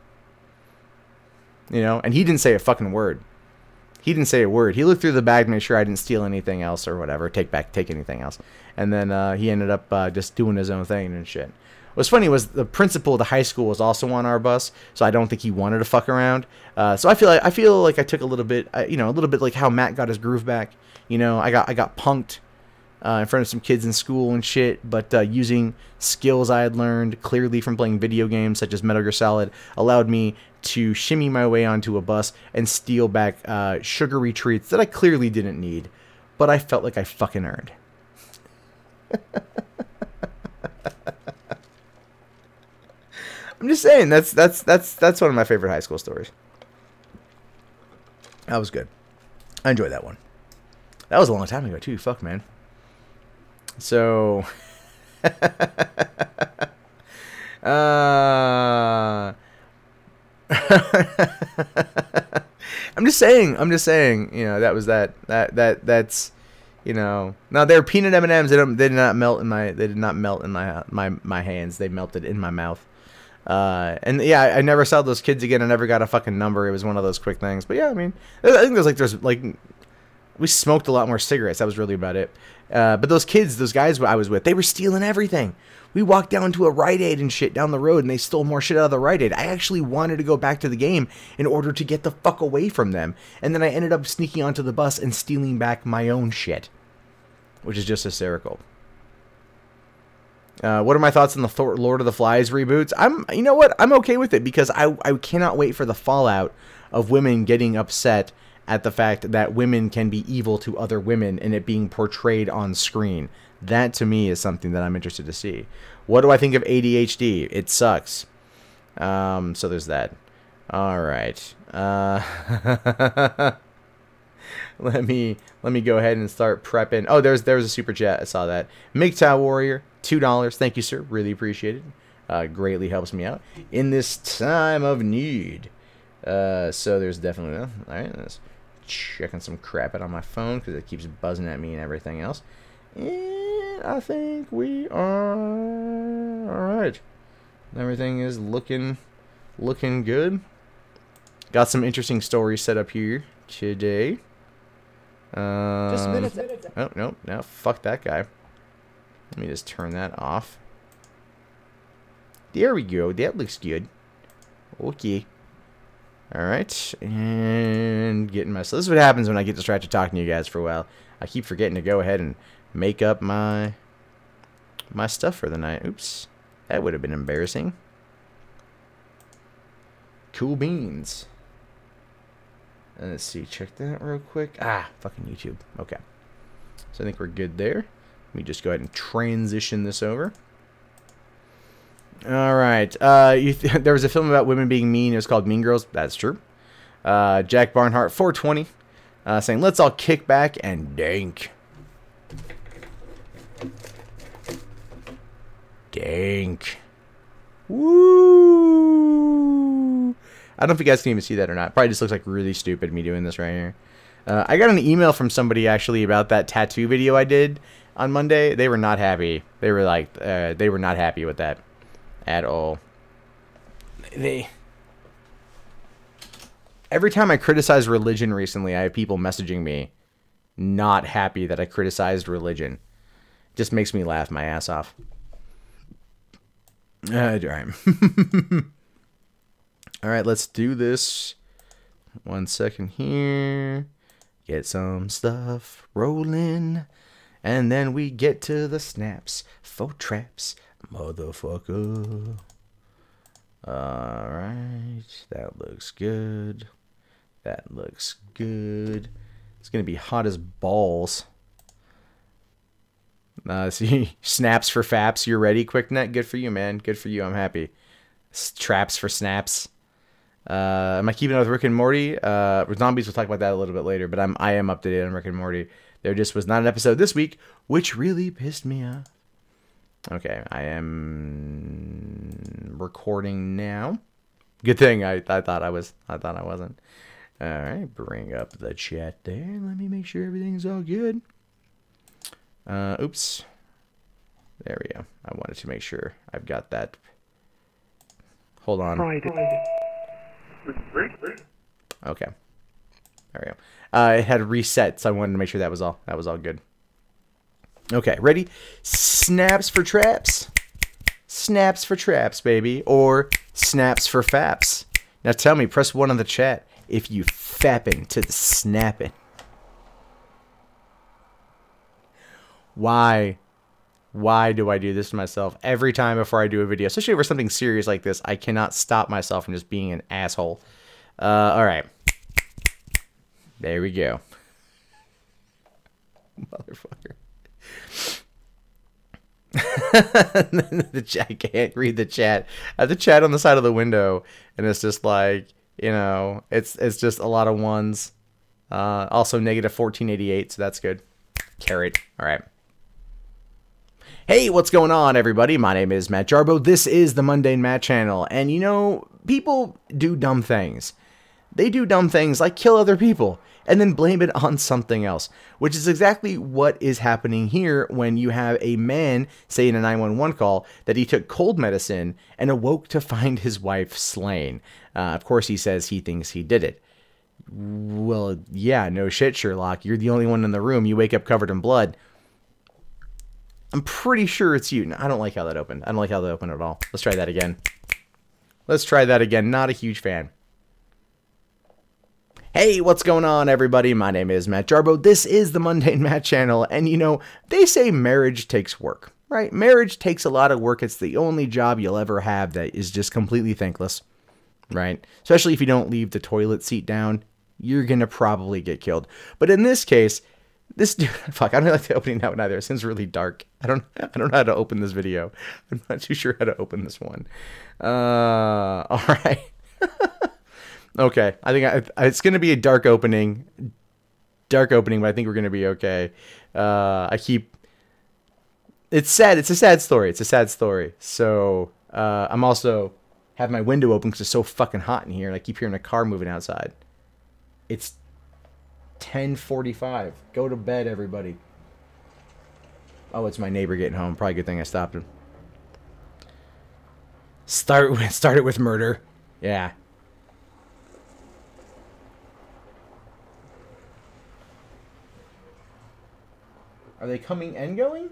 You know, and he didn't say a fucking word. He didn't say a word. He looked through the bag to make sure I didn't steal anything else or whatever, take anything else. And then he ended up just doing his own thing and shit. What's funny was the principal of the high school was also on our bus, so I don't think he wanted to fuck around. So I feel like I took a little bit, you know, a little bit like how Matt got his groove back. You know, I got punked in front of some kids in school and shit, but using skills I had learned clearly from playing video games such as Metal Gear Solid allowed me to shimmy my way onto a bus and steal back sugary treats that I clearly didn't need, but I felt like I fucking earned. I'm just saying, that's one of my favorite high school stories. That was good. I enjoyed that one. That was a long time ago too. Fuck, man. So, I'm just saying, you know, that's, you know, now they're peanut M&Ms. They did not melt in my hands. They melted in my mouth. And yeah, I never saw those kids again. I never got a fucking number. It was one of those quick things. But yeah, I mean, I think we smoked a lot more cigarettes. That was really about it. But those guys I was with, they were stealing everything. We walked down to a Rite Aid and shit down the road, and they stole more shit out of the Rite Aid. I actually wanted to go back to the game in order to get the fuck away from them. And then I ended up sneaking onto the bus and stealing back my own shit, which is just hysterical. What are my thoughts on the Lord of the Flies reboots? You know what? I'm okay with it because I cannot wait for the fallout of women getting upset at the fact that women can be evil to other women and it being portrayed on screen. That, to me, is something that I'm interested to see. What do I think of ADHD? It sucks. So there's that. All right. Let me go ahead and start prepping. Oh, there was a super chat. I saw that. MGTOW Warrior, $2. Thank you, sir. Really appreciate it. Greatly helps me out in this time of need. So there's definitely that. All right, let's checking some crap out on my phone because it keeps buzzing at me and everything else. And I think we are alright. Everything is looking good. Got some interesting stories set up here today. Just minutes. Oh, no, fuck that guy. Let me just turn that off. There we go. That looks good. Okay. Alright. And getting so this is what happens when I get distracted talking to you guys for a while. I keep forgetting to go ahead and make up my stuff for the night. Oops. That would have been embarrassing. Cool beans. Let's see. Check that real quick. Ah, fucking YouTube. Okay. So I think we're good there. Let me just go ahead and transition this over. All right. There was a film about women being mean. It was called Mean Girls. That's true. Jack Barnhart, 420, saying, let's all kick back and dank. Dank. Woo! I don't know if you guys can even see that or not. Probably just looks like really stupid me doing this right here. I got an email from somebody actually about that tattoo video I did on Monday. They were not happy. They were like, they were not happy with that at all. Every time I criticize religion recently, I have people messaging me not happy that I criticized religion. Just makes me laugh my ass off. Alright. Alright, let's do this. 1 second here. Get some stuff rolling. And then we get to the snaps for traps, motherfucker. Alright. That looks good. That looks good. It's going to be hot as balls. See, snaps for faps. You're ready, QuickNet? Good for you, man. Good for you. I'm happy. Traps for snaps. Am I keeping up with Rick and Morty? Zombies, we'll talk about that a little bit later, but I am up to date on Rick and Morty. There just was not an episode this week, which really pissed me off. Okay, I am recording now. Good thing I thought I wasn't. All right, bring up the chat there. Let me make sure everything's all good. Oops. There we go. I wanted to make sure I've got that. Hold on. Okay. There we go. It had reset, so I wanted to make sure that was all good. Okay, ready? Snaps for traps. Snaps for traps, baby. Or snaps for faps. Now tell me, press 1 on the chat if you fapping to the snapping. Why do I do this to myself every time before I do a video? Especially for something serious like this, I cannot stop myself from just being an asshole. Alright. There we go. Motherfucker. The chat, I can't read the chat. I have the chat on the side of the window, and it's just like, you know, it's just a lot of ones. Also negative 1488, so that's good. Carrot. Alright. Hey, what's going on, everybody? My name is Matt Jarbo. This is the Mundane Matt channel. And, you know, people do dumb things. They do dumb things like kill other people and then blame it on something else, which is exactly what is happening here when you have a man say in a 911 call that he took cold medicine and awoke to find his wife slain. Of course, he says he thinks he did it. Well, yeah, no shit, Sherlock. You're the only one in the room. You wake up covered in blood. I'm pretty sure it's you. No, I don't like how that opened. I don't like how that opened at all. Let's try that again. Let's try that again. Not a huge fan. Hey, what's going on, everybody? My name is Matt Jarbo. This is the Mundane Matt channel. And, you know, they say marriage takes work, right? Marriage takes a lot of work. It's the only job you'll ever have that is just completely thankless, right? Especially if you don't leave the toilet seat down, you're going to probably get killed. But in this case, this dude, fuck, I don't like the opening now either. It seems really dark. I don't know how to open this video. I'm not too sure how to open this one. All right. Okay, I think it's going to be a dark opening, but I think we're going to be okay. It's sad. It's a sad story. So, I'm also have my window open because it's so fucking hot in here, and I keep hearing a car moving outside. It's 10:45. Go to bed, everybody. Oh, it's my neighbor getting home. Probably a good thing I stopped him. Start it with murder. Yeah. Are they coming and going?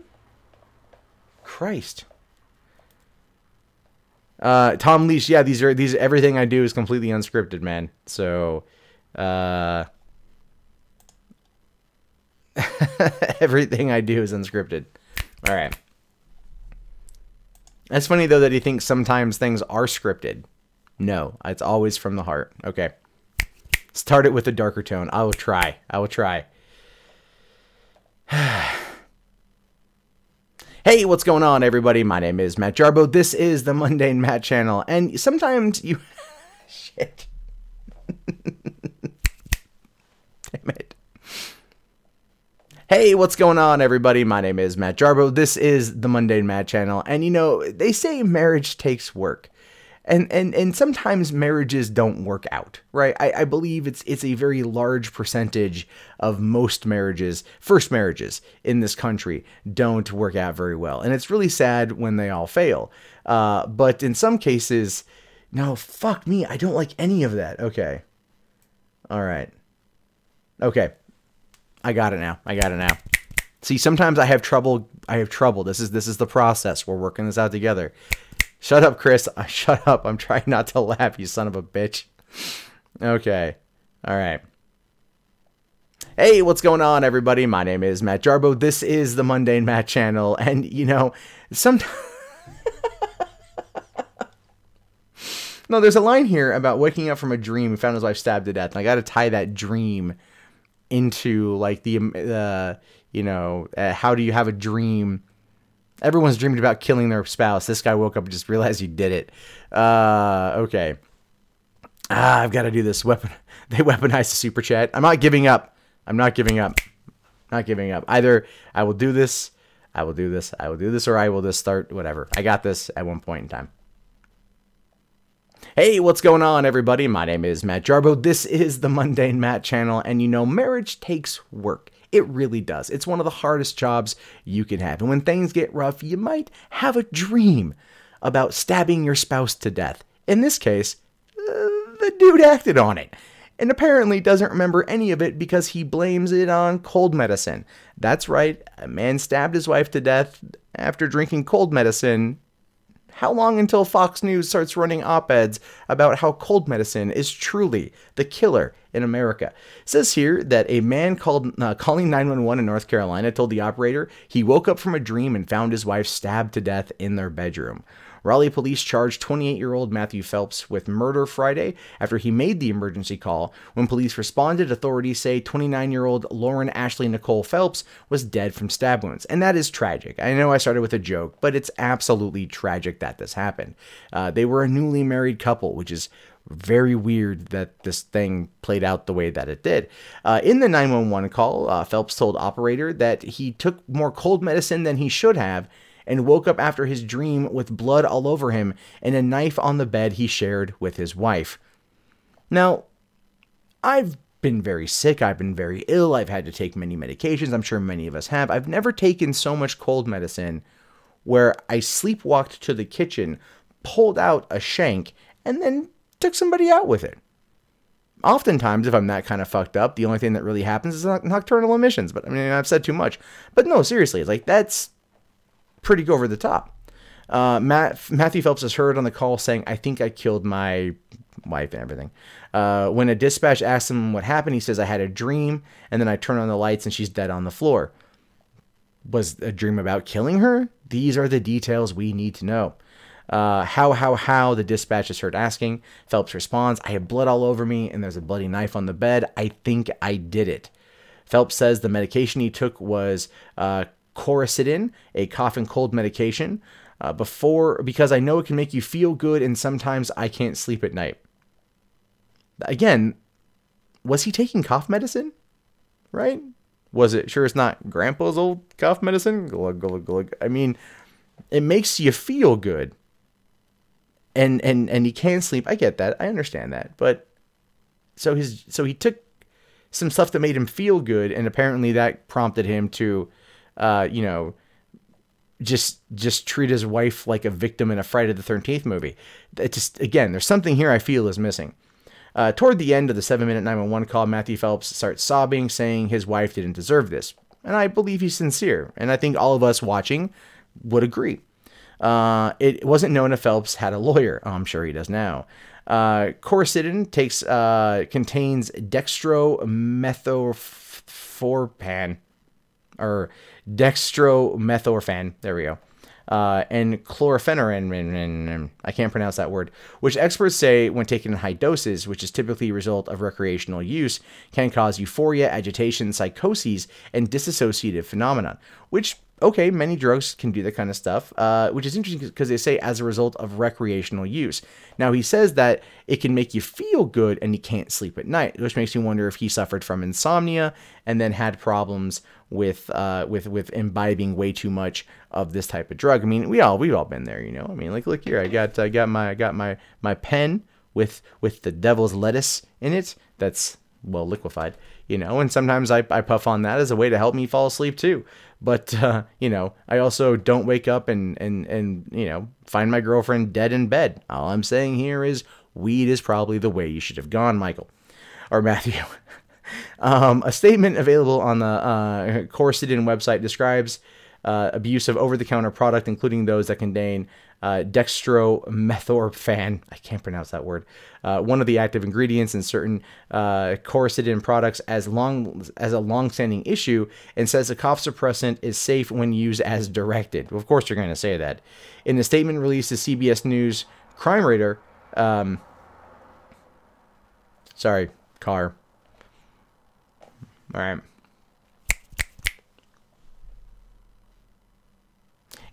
Christ. Tom Leash, yeah, these everything I do is completely unscripted, man. So everything I do is unscripted. All right. That's funny though that he thinks sometimes things are scripted. No, it's always from the heart. Okay. Start it with a darker tone. I will try. Hey, what's going on, everybody? My name is Matt Jarbo. This is the Mundane Matt channel, and sometimes you... Shit. Damn it. Hey, what's going on, everybody? My name is Matt Jarbo. This is the Mundane Matt channel, and you know, they say marriage takes work. And sometimes marriages don't work out, right? I believe it's a very large percentage of most marriages, first marriages in this country, don't work out very well. And it's really sad when they all fail. But in some cases, no, fuck me, I don't like any of that. Okay. All right. Okay. I got it now. See, sometimes I have trouble. This is the process. We're working this out together. Shut up, Chris. Shut up. I'm trying not to laugh, you son of a bitch. Okay. All right. Hey, what's going on, everybody? My name is Matt Jarbo. This is the Mundane Matt channel. And, you know, sometimes... No, there's a line here about waking up from a dream and found his wife stabbed to death. And I got to tie that dream into, like, how do you have a dream... Everyone's dreamed about killing their spouse. This guy woke up and just realized he did it. Okay. I've got to do this. They weaponized the super chat. I'm not giving up. Not giving up. Either I will do this, or I will just start whatever. I got this at one point in time. Hey, what's going on, everybody? My name is Matt Jarbo. This is the Mundane Matt channel, and you know, marriage takes work. It really does. It's one of the hardest jobs you can have. And when things get rough, you might have a dream about stabbing your spouse to death. In this case, the dude acted on it. And apparently doesn't remember any of it because he blames it on cold medicine. That's right, a man stabbed his wife to death after drinking cold medicine. How long until Fox News starts running op-eds about how cold medicine is truly the killer in America? It says here that a man calling 911 in North Carolina told the operator he woke up from a dream and found his wife stabbed to death in their bedroom. Raleigh police charged 28-year-old Matthew Phelps with murder Friday after he made the emergency call. When police responded, authorities say 29-year-old Lauren Ashley Nicole Phelps was dead from stab wounds. And that is tragic. I know I started with a joke, but it's absolutely tragic that this happened. They were a newly married couple, which is very weird that this thing played out the way that it did. In the 911 call, Phelps told operator that he took more cold medicine than he should have and woke up after his dream with blood all over him and a knife on the bed he shared with his wife. Now, I've been very sick. I've been very ill. I've had to take many medications. I'm sure many of us have. I've never taken so much cold medicine where I sleepwalked to the kitchen, pulled out a shank, and then took somebody out with it. Oftentimes, if I'm that kind of fucked up, the only thing that really happens is nocturnal emissions. But I mean, I've said too much. But no, seriously, it's like that's pretty over the top. Matthew Phelps is heard on the call saying, "I think I killed my wife and everything." When a dispatch asks him what happened, he says, "I had a dream, and then I turn on the lights and she's dead on the floor." Was a dream about killing her? These are the details we need to know. How, the dispatch is heard asking. Phelps responds, "I have blood all over me and there's a bloody knife on the bed. I think I did it." Phelps says the medication he took was Coricidin, a cough and cold medication, because I know it can make you feel good and sometimes I can't sleep at night. Again, was he taking cough medicine? Right? Was it? Sure, it's not Grandpa's old cough medicine. Glug, glug, glug. I mean, it makes you feel good. And he can't sleep. I get that. I understand that. But so he took some stuff that made him feel good, and apparently that prompted him to just treat his wife like a victim in a Friday the 13th movie. It just, again, there's something here I feel is missing. Toward the end of the 7-minute 911 call, Matthew Phelps starts sobbing, saying his wife didn't deserve this. And I believe he's sincere. And I think all of us watching would agree. It wasn't known if Phelps had a lawyer. Oh, I'm sure he does now. Quercetin contains dextromethorphan, or dextromethorphan. There we go. And chlorpheniramine, I can't pronounce that word, which experts say when taken in high doses, which is typically a result of recreational use, can cause euphoria, agitation, psychoses, and dissociative phenomenon, which, okay, many drugs can do that kind of stuff, which is interesting because they say as a result of recreational use. Now, he says that it can make you feel good and you can't sleep at night, which makes me wonder if he suffered from insomnia and then had problems with imbibing way too much of this type of drug. I mean, we've all been there, you know. I mean, like, look here, I got my pen with the devil's lettuce in it that's well liquefied, you know, and sometimes I puff on that as a way to help me fall asleep too. But you know, I also don't wake up and you know, find my girlfriend dead in bed. All I'm saying here is weed is probably the way you should have gone, Michael or Matthew. A statement available on the Quercetin website describes abuse of over-the-counter product, including those that contain dextromethorphan. I can't pronounce that word. One of the active ingredients in certain Quercetin products as a long-standing issue, and says a cough suppressant is safe when used as directed. Well, of course, you're going to say that. In a statement released to CBS News Crime Radar, sorry, car. All right.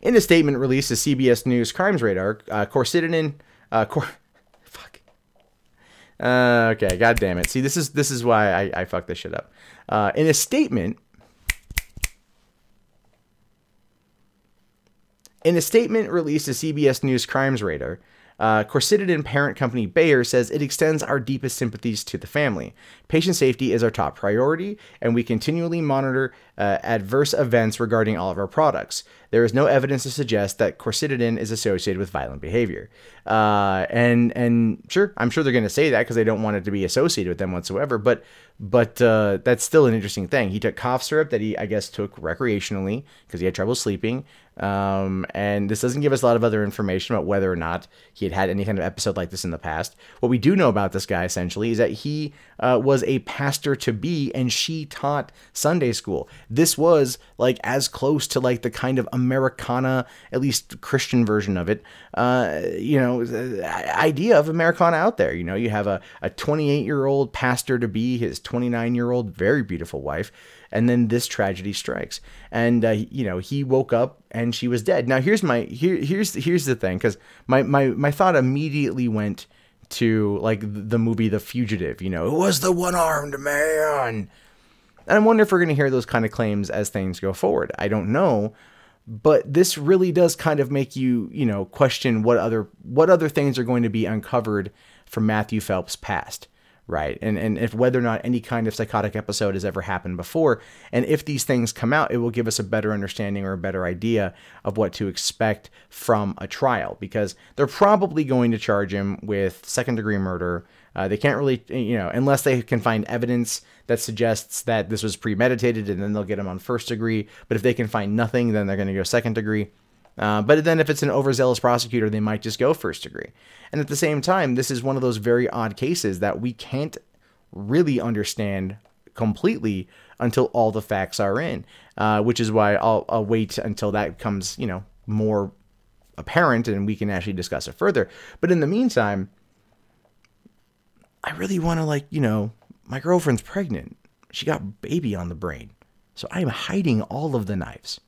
In a statement released to CBS News Crimes Radar, Quercetin, fuck. Okay, god damn it. See, this is why I fucked this shit up. In a statement released to CBS News Crimes Radar, Quercetin parent company Bayer says it extends our deepest sympathies to the family. Patient safety is our top priority, and we continually monitor adverse events regarding all of our products. There is no evidence to suggest that Quercetin is associated with violent behavior. And sure, I'm sure they're going to say that because they don't want it to be associated with them whatsoever. But that's still an interesting thing. He took cough syrup that he, I guess, took recreationally because he had trouble sleeping. And this doesn't give us a lot of other information about whether or not he had any kind of episode like this in the past. What we do know about this guy, essentially, is that he was a pastor-to-be, and she taught Sunday school. This was, like, as close to, like, the kind of Americana, at least Christian version of it, you know, idea of Americana out there. You know, you have a 28-year-old pastor-to-be, his 29-year-old, very beautiful wife, and then this tragedy strikes. And, you know, he woke up and she was dead. Now, here's the thing, because my thought immediately went to, like, the movie The Fugitive. You know, it was the one-armed man. And I wonder if we're going to hear those kind of claims as things go forward. I don't know. But this really does kind of make you, you know, question what other things are going to be uncovered from Matthew Phelps' past. Right. And if whether or not any kind of psychotic episode has ever happened before. And if these things come out, it will give us a better understanding or a better idea of what to expect from a trial, because they're probably going to charge him with second-degree murder. They can't really, you know, unless they can find evidence that suggests that this was premeditated, and then they'll get him on first degree. But if they can find nothing, then they're going to go second degree. But then if it's an overzealous prosecutor, they might just go first degree. And at the same time, this is one of those very odd cases that we can't really understand completely until all the facts are in, which is why I'll wait until that becomes, you know, more apparent and we can actually discuss it further. But in the meantime, I really want to, like, you know, my girlfriend's pregnant. She got baby on the brain. So I'm hiding all of the knives.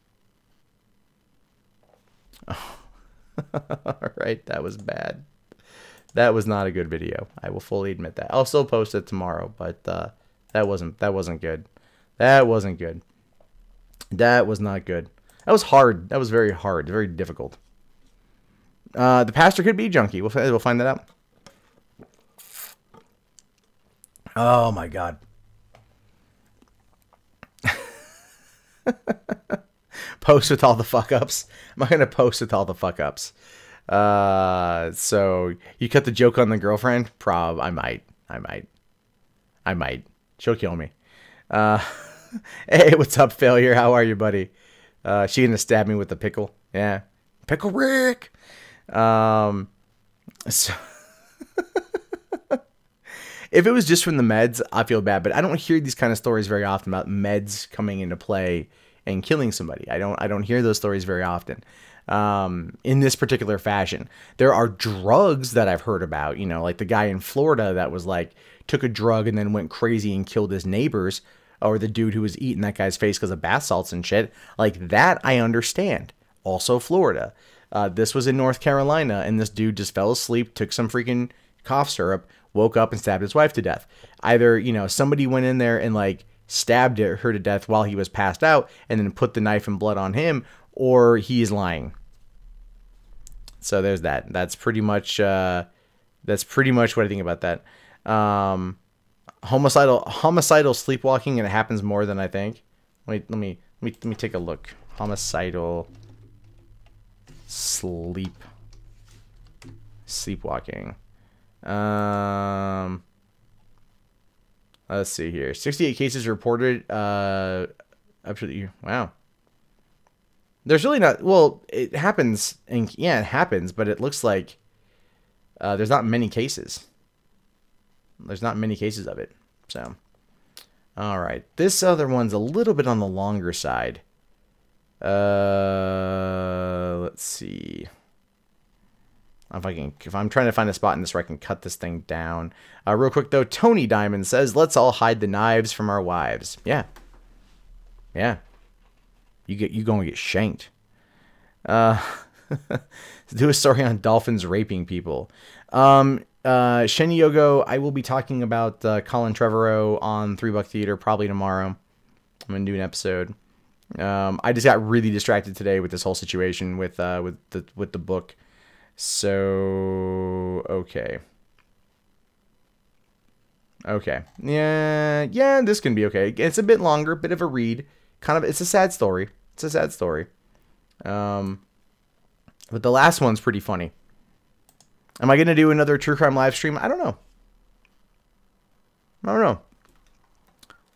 Oh. All right, that was bad. That was not a good video. I will fully admit that. I'll still post it tomorrow, but that wasn't good. That wasn't good. That was not good. That was hard. That was very hard. Very difficult. The pastor could be junkie. We'll find that out. Oh my God. post with all the fuck ups. I'm not gonna post with all the fuck ups. So you cut the joke on the girlfriend? I might. She'll kill me. Hey, what's up, failure? How are you, buddy? She gonna stab me with the pickle? Yeah, pickle Rick. So if it was just from the meds, I feel bad, but I don't hear these kind of stories very often about meds coming into play and killing somebody. I don't hear those stories very often. In this particular fashion, there are drugs that I've heard about, you know, like the guy in Florida that was like, took a drug and then went crazy and killed his neighbors, or the dude who was eating that guy's face because of bath salts and shit. Like that, I understand. Also Florida. This was in North Carolina, and this dude just fell asleep, took some freaking cough syrup, woke up and stabbed his wife to death. Either, you know, somebody went in there and like stabbed her to death while he was passed out and then put the knife and blood on him, or he's lying. So there's that. That's pretty much what I think about that. Homicidal sleepwalking, and it happens more than I think. Wait, let me take a look. Homicidal sleepwalking. Let's see here. 68 cases reported up to the year. Wow. There's really not, well, it happens, and yeah, it happens, but it looks like there's not many cases. There's not many cases of it. So, all right. This other one's a little bit on the longer side. Let's see. If I'm trying to find a spot in this where I can cut this thing down. Real quick though, Tony Diamond says, "Let's all hide the knives from our wives." Yeah. Yeah. You gonna get shanked. Do a story on dolphins raping people. Shen Yogo, I will be talking about Colin Trevorrow on $3 Theater probably tomorrow. I'm gonna do an episode. I just got really distracted today with this whole situation with the book. So okay. Yeah, this can be okay. It's a bit longer, bit of a read. It's a sad story. But the last one's pretty funny. Am I gonna do another true crime live stream? I don't know.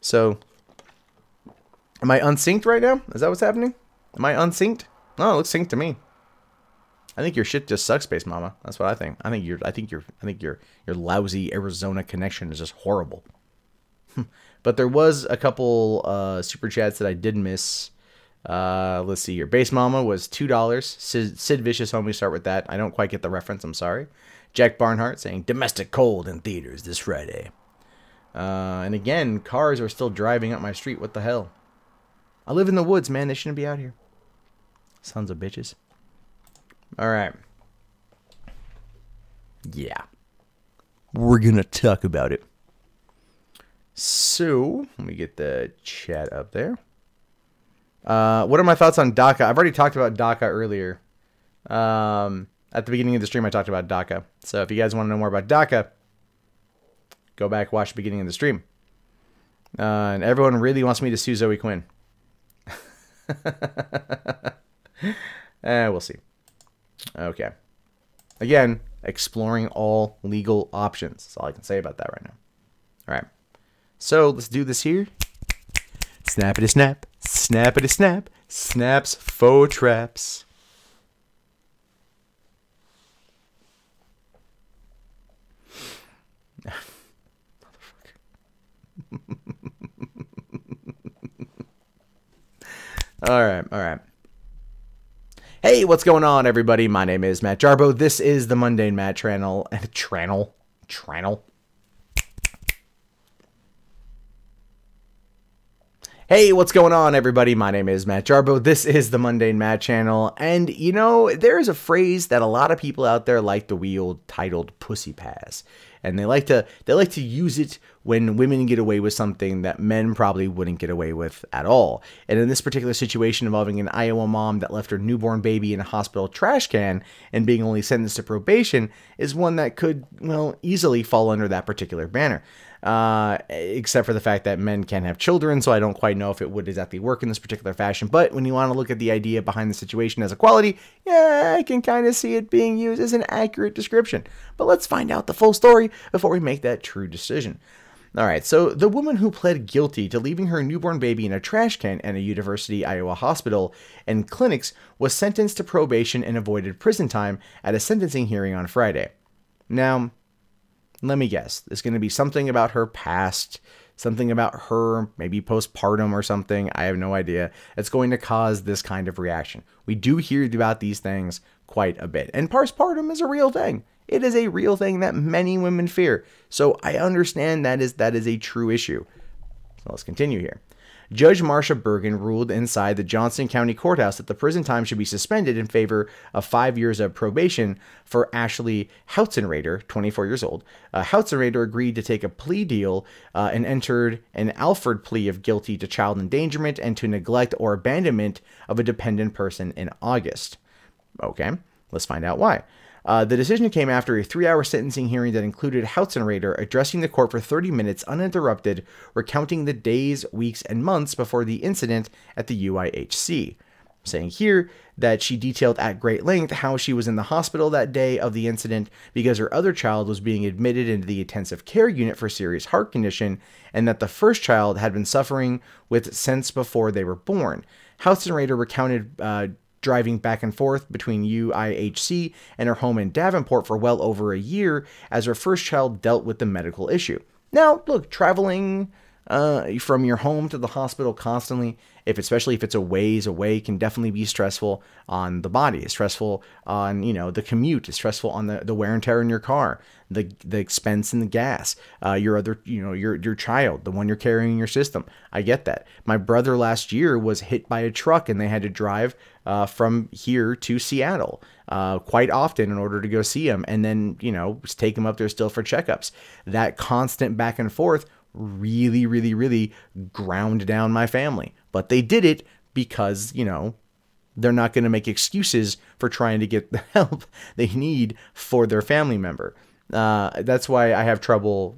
So, am I unsynced right now? Is that what's happening? Am I unsynced? No, it looks synced to me. I think your shit just sucks, Space Mama. That's what I think. I think your lousy Arizona connection is just horrible. But there was a couple super chats that I did miss. Let's see here. Base Mama was $2. Sid Vicious, homie, start with that. I don't quite get the reference. I'm sorry. Jack Barnhart saying domestic cold in theaters this Friday. And again, cars are still driving up my street. What the hell? I live in the woods, man. They shouldn't be out here. Sons of bitches. All right. Yeah. We're going to talk about it. So, let me get the chat up there. What are my thoughts on DACA? I've already talked about DACA earlier. At the beginning of the stream, I talked about DACA. So if you guys want to know more about DACA, go back, watch the beginning of the stream. And everyone really wants me to sue Zoe Quinn. We'll see. Okay. Again, exploring all legal options. That's all I can say about that right now. All right. So let's do this here. Snappity snap. Snappity snap. Snaps faux traps. All right. Hey, what's going on, everybody? My name is Matt Jarbo. This is the Mundane Matt channel. Hey, what's going on, everybody? My name is Matt Jarbo. This is the Mundane Matt channel. And, you know, there is a phrase that a lot of people out there like to wield titled pussy pass. and they like to use it when women get away with something that men probably wouldn't get away with at all. And in this particular situation involving an Iowa mom that left her newborn baby in a hospital trash can and being only sentenced to probation is one that could, well, easily fall under that particular banner. Except for the fact that men can have children, so I don't quite know if it would exactly work in this particular fashion. But when you want to look at the idea behind the situation as equality, yeah, I can kind of see it being used as an accurate description. But let's find out the full story before we make that true decision. All right, so the woman who pled guilty to leaving her newborn baby in a trash can at a University Iowa hospital and clinics was sentenced to probation and avoided prison time at a sentencing hearing on Friday. Now, let me guess. There's going to be something about her past, something about her, maybe postpartum or something. I have no idea. It's going to cause this kind of reaction. We do hear about these things quite a bit. And postpartum is a real thing. It is a real thing that many women fear. So I understand that is a true issue. So let's continue here. Judge Marsha Bergen ruled inside the Johnson County Courthouse that the prison time should be suspended in favor of 5 years of probation for Ashley Houtzenrader, 24 years old. Houtzenrader agreed to take a plea deal and entered an Alford plea of guilty to child endangerment and to neglect or abandonment of a dependent person in August. Okay, let's find out why. The decision came after a 3-hour sentencing hearing that included Houtzenrader addressing the court for 30 minutes uninterrupted, recounting the days, weeks, and months before the incident at the UIHC. Saying here that she detailed at great length how she was in the hospital that day of the incident because her other child was being admitted into the intensive care unit for serious heart condition, and that the first child had been suffering with since before they were born. Houtzenrader recounted driving back and forth between UIHC and her home in Davenport for well over a year as her first child dealt with the medical issue. Now, look, traveling from your home to the hospital constantly, especially if it's a ways away, can definitely be stressful on the body. It's stressful on, the commute. It's stressful on the wear and tear in your car, the expense in the gas, your other, your child, the one you're carrying in your system. I get that. My brother last year was hit by a truck and they had to drive from here to Seattle quite often in order to go see him, and then, take him up there still for checkups. That constant back and forth really, really, really ground down my family. But they did it because, they're not going to make excuses for trying to get the help they need for their family member. That's why I have trouble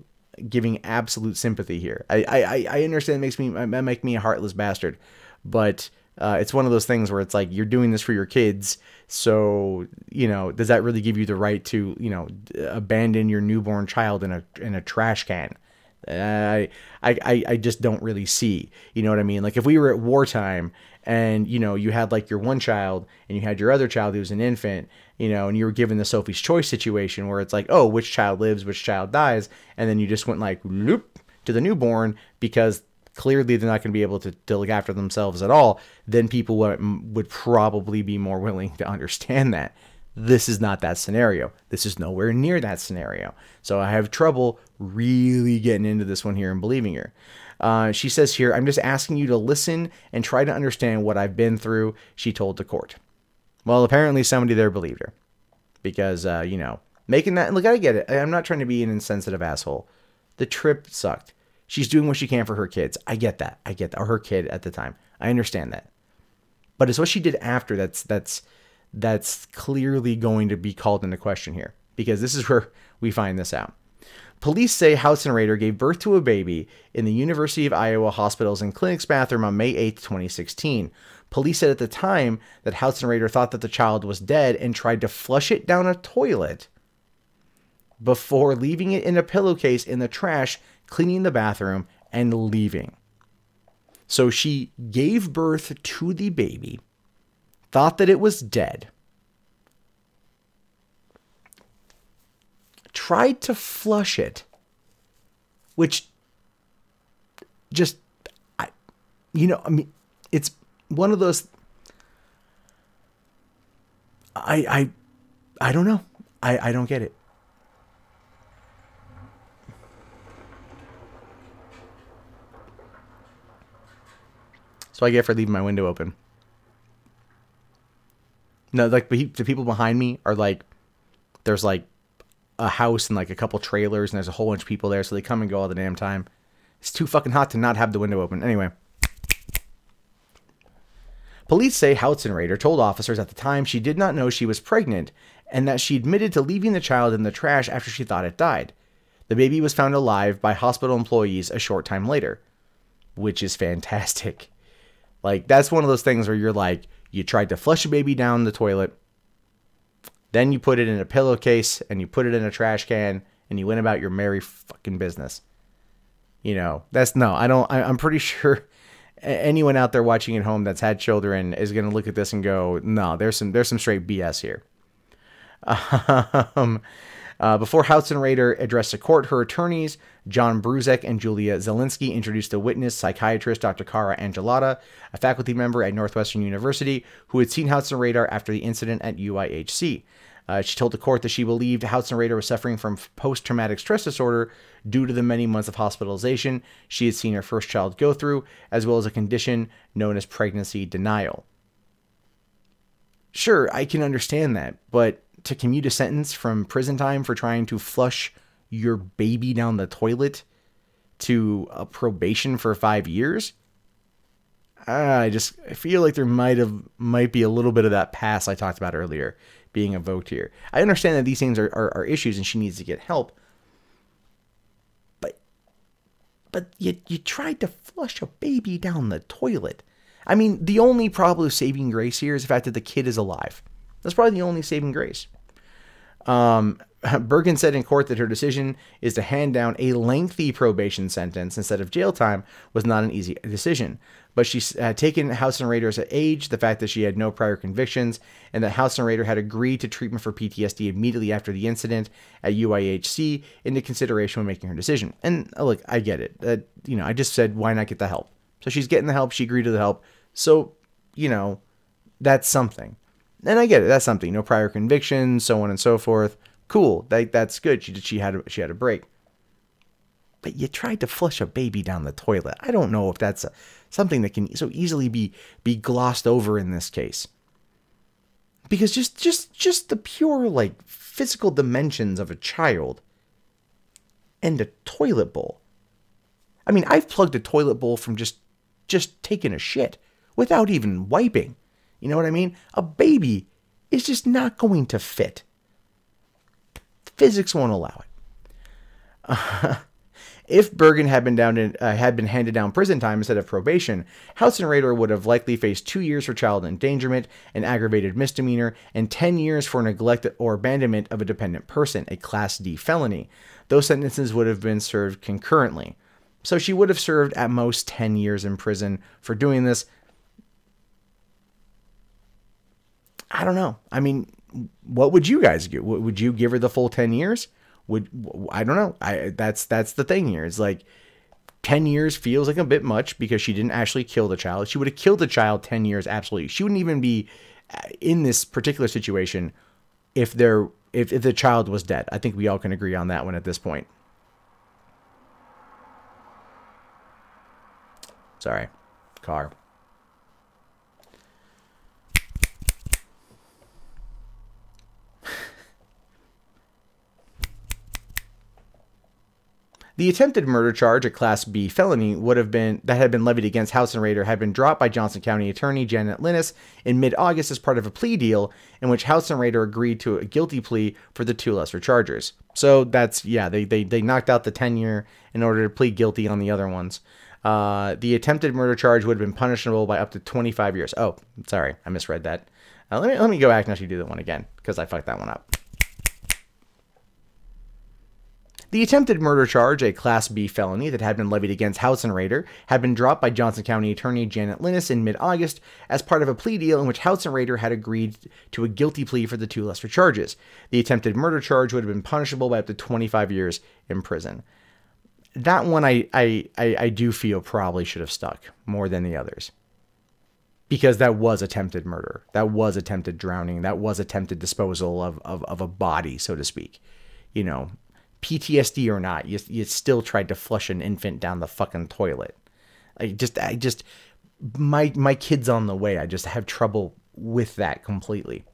giving absolute sympathy here. I understand it make me a heartless bastard, but it's one of those things where it's like, you're doing this for your kids. So, does that really give you the right to, abandon your newborn child in a trash can? I just don't really see, you know what I mean? Like if we were at wartime and, you had like your one child and you had your other child who was an infant, and you were given the Sophie's Choice situation where it's like, oh, which child lives, which child dies. And then you just went like, loop to the newborn because clearly they're not going to be able to look after themselves at all. Then people would probably be more willing to understand that. This is not that scenario. This is nowhere near that scenario. So I have trouble really getting into this one here and believing her. She says here, I'm just asking you to listen and try to understand what I've been through, she told the court. Well, apparently somebody there believed her. Because, making that... Look, I get it. I'm not trying to be an insensitive asshole. The trip sucked. She's doing what she can for her kids. I get that. Or her kid at the time. I understand that. But it's what she did after that's clearly going to be called into question here, because this is where we find this out. Police say Houtzenrader gave birth to a baby in the University of Iowa Hospitals and Clinics bathroom on May 8, 2016. Police said at the time that Houtzenrader thought that the child was dead and tried to flush it down a toilet before leaving it in a pillowcase in the trash, cleaning the bathroom, and leaving. So she gave birth to the baby, thought that it was dead, tried to flush it, which just, it's one of those, I don't know. I don't get it. So I get for leaving my window open. No, like the people behind me are like, there's like a house and like a couple trailers, and there's a whole bunch of people there, so they come and go all the damn time. It's too fucking hot to not have the window open. Anyway. Police say Houtzenrader told officers at the time she did not know she was pregnant, and that she admitted to leaving the child in the trash after she thought it died. The baby was found alive by hospital employees a short time later, which is fantastic. Like, that's one of those things where you're like, you tried to flush a baby down the toilet, then you put it in a pillowcase, and you put it in a trash can, and you went about your merry fucking business. You know, I'm pretty sure anyone out there watching at home that's had children is going to look at this and go, no, there's some straight BS here. Before Houtzenrader addressed the court, her attorneys, John Bruzek and Julia Zielinski, introduced a witness, psychiatrist Dr. Cara Angelata, a faculty member at Northwestern University, who had seen Houtzenrader after the incident at UIHC. She told the court that she believed Houtzenrader was suffering from post-traumatic stress disorder due to the many months of hospitalization she had seen her first child go through, as well as a condition known as pregnancy denial. Sure, I can understand that, but to commute a sentence from prison time for trying to flush your baby down the toilet to a probation for 5 years? I feel like there might be a little bit of that pass I talked about earlier being evoked here. I understand that these things are issues and she needs to get help. But you tried to flush a baby down the toilet. I mean, the only probable saving grace here is the fact that the kid is alive. That's probably the only saving grace. Bergen said in court that her decision is to hand down a lengthy probation sentence instead of jail time was not an easy decision. But she's taken Houtzenrader's age, the fact that she had no prior convictions, and that Houtzenrader had agreed to treatment for PTSD immediately after the incident at UIHC into consideration when making her decision. And look, I get it. I just said, why not get the help? So she's getting the help. She agreed to the help. So, that's something. And I get it. That's something. No prior convictions, so on and so forth. Cool. That's good. She had a break. But you tried to flush a baby down the toilet. I don't know if that's something that can so easily be glossed over in this case. Because just the pure physical dimensions of a child and a toilet bowl. I mean, I've plugged a toilet bowl from just taking a shit without even wiping. You know what I mean? A baby is just not going to fit. Physics won't allow it. If Bergen had been handed down prison time instead of probation, Houtzenrader would have likely faced 2 years for child endangerment, an aggravated misdemeanor, and 10 years for neglect or abandonment of a dependent person, a Class D felony. Those sentences would have been served concurrently. So she would have served at most 10 years in prison for doing this. I don't know. I mean, what would you guys do? Would you give her the full 10 years? I don't know. That's the thing here. It's like 10 years feels like a bit much because she didn't actually kill the child. She would have killed the child 10 years. Absolutely. She wouldn't even be in this particular situation if the child was dead. I think we all can agree on that one at this point. Sorry. Car. The attempted murder charge, a Class B felony, had been levied against Houtzenrader had been dropped by Johnson County Attorney Janet Linnes in mid-August as part of a plea deal in which Houtzenrader agreed to a guilty plea for the two lesser charges. So that's, they knocked out the 10-year in order to plead guilty on the other ones. The attempted murder charge would have been punishable by up to 25 years. Oh, sorry, I misread that. Let me go back and actually do that one again, because I fucked that one up. The attempted murder charge, a Class B felony that had been levied against Houtzenrader, had been dropped by Johnson County Attorney Janet Linnes in mid-August as part of a plea deal in which Houtzenrader had agreed to a guilty plea for the two lesser charges. The attempted murder charge would have been punishable by up to 25 years in prison. That one I do feel probably should have stuck more than the others. Because that was attempted murder. That was attempted drowning. That was attempted disposal of a body, so to speak. PTSD or not, you still tried to flush an infant down the fucking toilet. My kid's on the way. I just have trouble with that completely.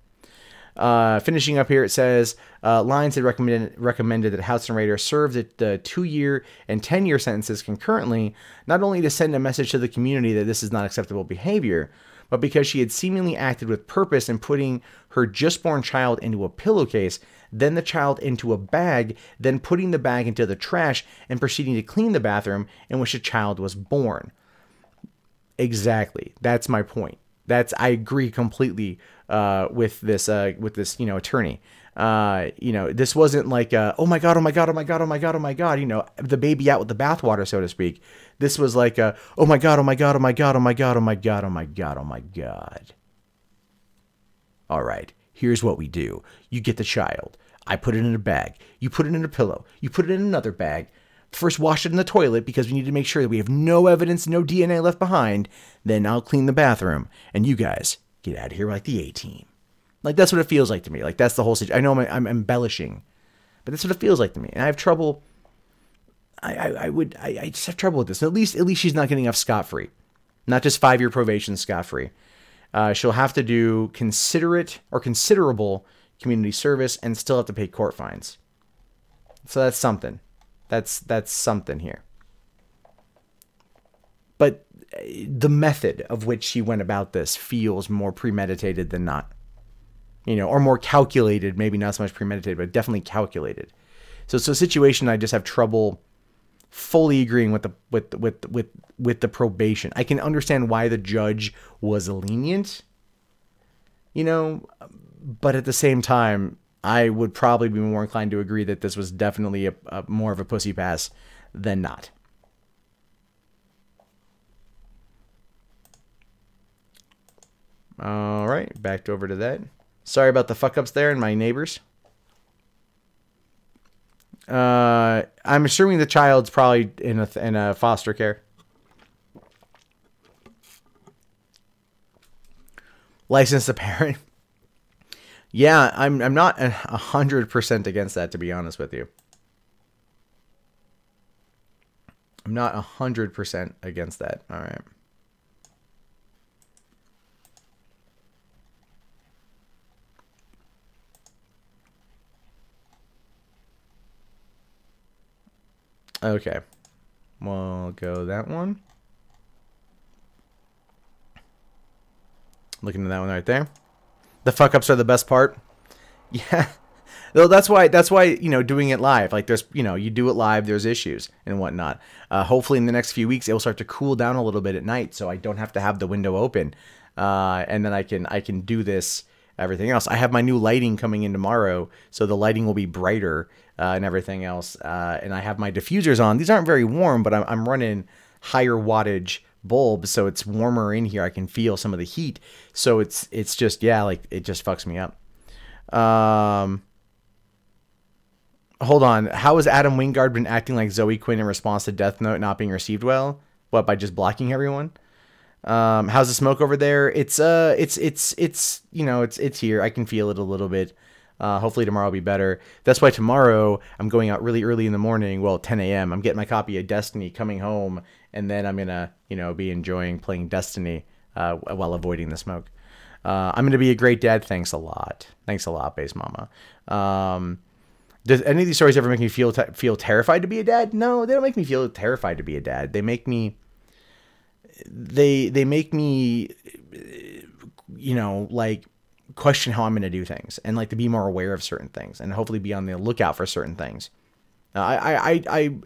Finishing up here, it says, Lyons had recommended that House and Rader serve the 2-year and 10-year sentences concurrently, not only to send a message to the community that this is not acceptable behavior, but because she had seemingly acted with purpose in putting her just-born child into a pillowcase, then the child into a bag, then putting the bag into the trash, and proceeding to clean the bathroom in which the child was born. Exactly. That's my point. I agree completely with this attorney. This wasn't like oh my god, the baby out with the bathwater, so to speak. This was like oh my god. All right, here's what we do. You get the child. I put it in a bag. You put it in a pillow. You put it in another bag. First wash it in the toilet because we need to make sure that we have no evidence, no DNA left behind. Then I'll clean the bathroom. And you guys get out of here like the A-team. Like, that's what it feels like to me. Like, that's the whole situation. I know I'm embellishing, but that's what it feels like to me. And I have trouble. I just have trouble with this. At least she's not getting off scot-free. Not just 5-year probation scot-free. She'll have to do considerable community service and still have to pay court fines. So that's something. That's something here. But the method of which she went about this feels more premeditated than not. Or more calculated, maybe not so much premeditated, but definitely calculated. So it's a situation I just have trouble fully agreeing with the probation. I can understand why the judge was lenient, but at the same time, I would probably be more inclined to agree that this was definitely a more of a pussy pass than not. All right, back over to that. Sorry about the fuck ups there and my neighbors. I'm assuming the child's probably in a foster care. Licensed a parent. Yeah, I'm not 100% against that, to be honest with you. I'm not 100% against that. All right. Okay. We'll go that one. Looking at that one right there. The fuck ups are the best part. Yeah. Though that's why, doing it live, like there's, you do it live, there's issues and whatnot. Hopefully in the next few weeks, it will start to cool down a little bit at night. So I don't have to have the window open. And then I can do this, everything else. I have my new lighting coming in tomorrow. So the lighting will be brighter, and everything else. And I have my diffusers on. These aren't very warm, but I'm running higher wattage bulbs, so it's warmer in here. I can feel some of the heat. So it's just, yeah, like it just fucks me up. Hold on. How has Adam Wingard been acting like Zoe Quinn in response to Death Note not being received well? What, by just blocking everyone? How's the smoke over there? It's here. I can feel it a little bit. Hopefully tomorrow will be better. That's why tomorrow I'm going out really early in the morning. Well, 10 a.m. I'm getting my copy of Destiny, coming home, and then I'm gonna, be enjoying playing Destiny while avoiding the smoke. I'm gonna be a great dad. Thanks a lot. Thanks a lot, Base Mama. Does any of these stories ever make me feel terrified to be a dad? No, they don't make me feel terrified to be a dad. They make me. They make me, like, question how I'm going to do things, and like to be more aware of certain things, and hopefully be on the lookout for certain things. I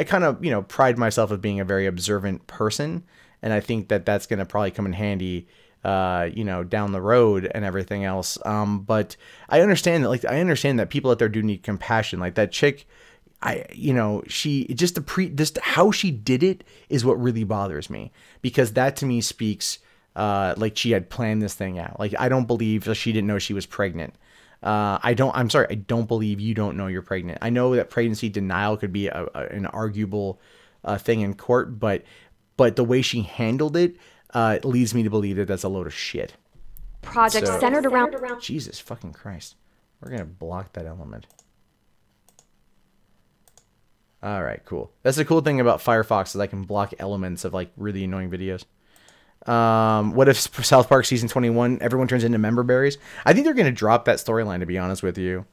kind of, pride myself as being a very observant person, and I think that that's going to probably come in handy, down the road and everything else. But I understand that people out there do need compassion. Like that chick, she just how she did it is what really bothers me, because that to me speaks like she had planned this thing out. Like, I don't believe that she didn't know she was pregnant. I'm sorry. I don't believe you don't know you're pregnant. I know that pregnancy denial could be an arguable thing in court, but the way she handled it leads me to believe that that's a load of shit. Project centered around Jesus fucking Christ. We're going to block that element. All right, cool. That's the cool thing about Firefox, is I can block elements of like really annoying videos. What if South Park season 21, everyone turns into member berries? I think they're going to drop that storyline, to be honest with you.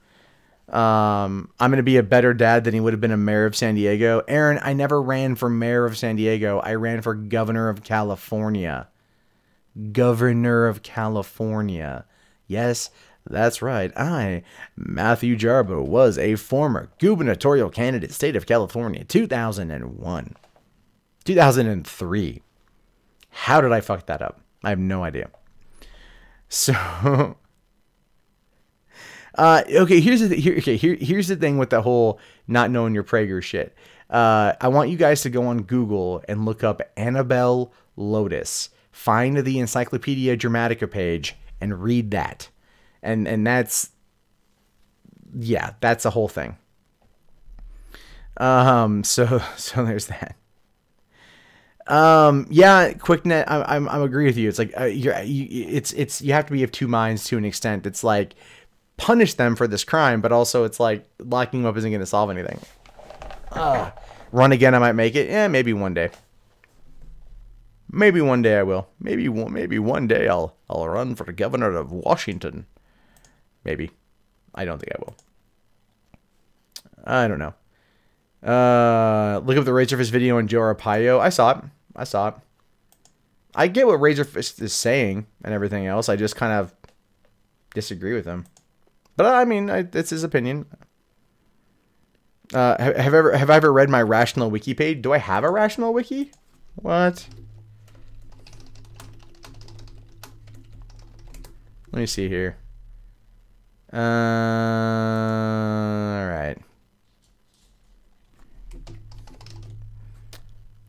I'm going to be a better dad than he would have been a mayor of San Diego. Aaron, I never ran for mayor of San Diego. I ran for governor of California. Governor of California. Yes, that's right. Matthew Jarbo, was a former gubernatorial candidate, state of California, 2001. 2003. How did I fuck that up? I have no idea. So... okay, here's the thing with the whole not knowing your Prager shit. I want you guys to go on Google and look up Annabelle Lotus. Find the Encyclopedia Dramatica page and read that. And that's, yeah, that's the whole thing. So there's that. Yeah, QuickNet, I'm agree with you. It's like, you have to be of two minds to an extent. It's like, punish them for this crime, but also it's like locking them up isn't going to solve anything. Run again, I might make it. Yeah, maybe one day. Maybe one day I will. Maybe one day I'll run for the governor of Washington. Maybe. I don't think I will. I don't know. Look up the Razorfist video on Joe Arpaio. I saw it. I get what Razorfist is saying and everything else. I just kind of disagree with him. But I mean, it's his opinion. Have I ever read my Rational Wiki page? Do I have a Rational Wiki? What? Let me see here. All right.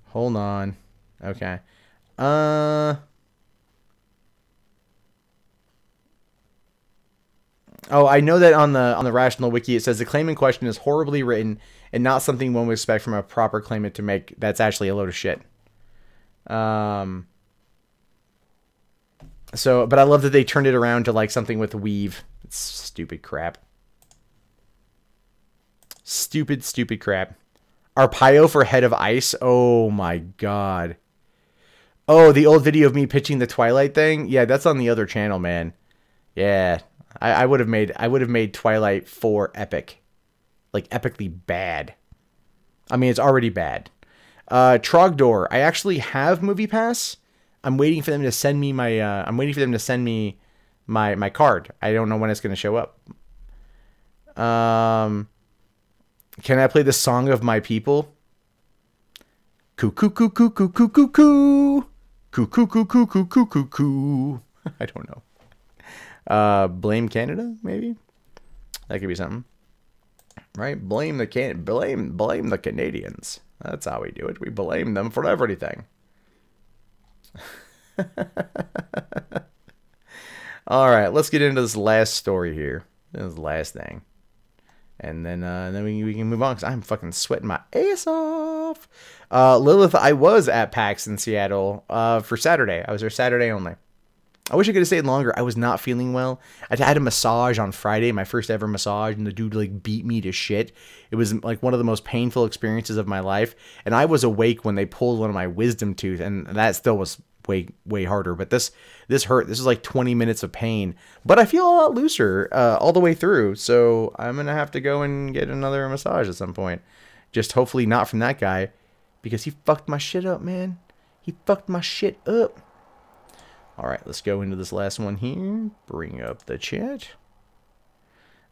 Hold on. Okay. Oh, I know that on the Rational Wiki it says the claim in question is horribly written and not something one would expect from a proper claimant to make. That's actually a load of shit. So, but I love that they turned it around to like something with weave. It's stupid crap. Stupid crap. Arpaio for head of ice. Oh my god. Oh, the old video of me pitching the Twilight thing. Yeah, that's on the other channel, man. Yeah. I would have made Twilight 4 epic. Like epically bad. I mean, it's already bad. Trogdor, I actually have Movie Pass. I'm waiting for them to send me my my card. I don't know when it's going to show up. Can I play the Song of My People? Coo coo coo coo coo coo coo coo. Coo coo coo coo coo coo coo coo. I don't know. Blame Canada, maybe? That could be something. Right? Blame the Canadians. That's how we do it. We blame them for everything. All right, let's get into this last story here. This last thing. And then we can move on because I'm fucking sweating my ass off. Lilith, I was at PAX in Seattle for Saturday. I was there Saturday only. I wish I could have stayed longer. I was not feeling well. I had a massage on Friday, my first ever massage, and the dude like beat me to shit. It was like one of the most painful experiences of my life. And I was awake when they pulled one of my wisdom tooth, and that still was way harder. But this hurt. This is like 20 minutes of pain. But I feel a lot looser all the way through. So I'm gonna have to go and get another massage at some point. Just hopefully not from that guy, because he fucked my shit up, man. He fucked my shit up. All right, let's go into this last one here. Bring up the chat.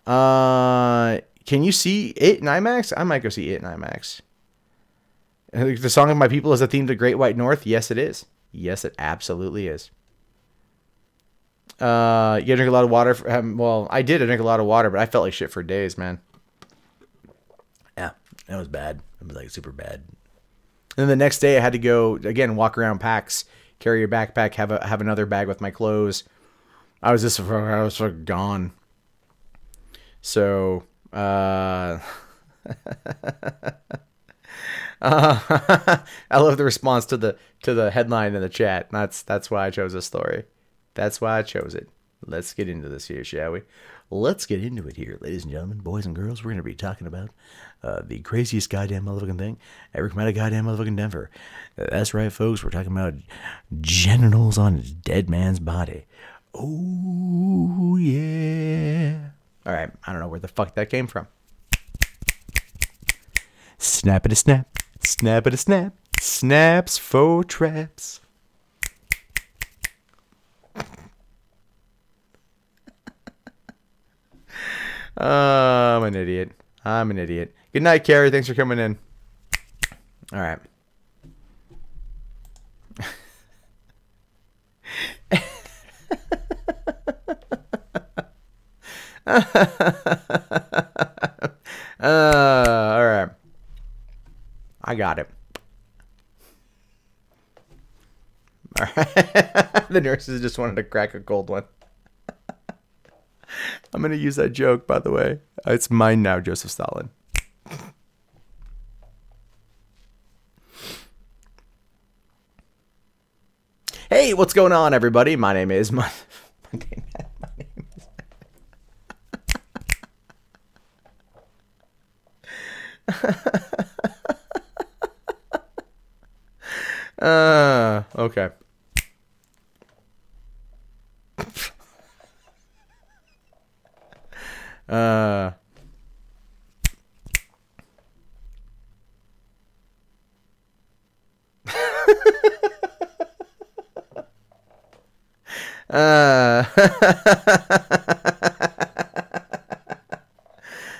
Can you see it in IMAX? I might go see it in IMAX. The Song of My People is a theme to Great White North. Yes, it is. Yes, it absolutely is. You drink a lot of water. Well, I did. I drink a lot of water, but I felt like shit for days, man. Yeah, that was bad. It was like super bad. And then the next day, I had to go again, walk around PAX. Carry your backpack, have another bag with my clothes. I was gone. So, I love the response to the headline in the chat. That's why I chose this story. That's why I chose it. Let's get into this here, shall we? let's get into it here, ladies and gentlemen, boys and girls. We're going to be talking about the craziest goddamn motherfucking thing ever come out of goddamn motherfucking Denver. That's right, folks. We're talking about genitals on a dead man's body. Oh, yeah. All right. I don't know where the fuck that came from. Snap it a snap. Snap it a snap. Snaps for traps. I'm an idiot. I'm an idiot. Good night, Carrie. Thanks for coming in. All right. All right. I got it. All right. The nurses just wanted to crack a cold one. I'm going to use that joke, by the way. It's mine now, Joseph Stalin. Hey, what's going on, everybody? My name is MundaneMatt. My name is... okay.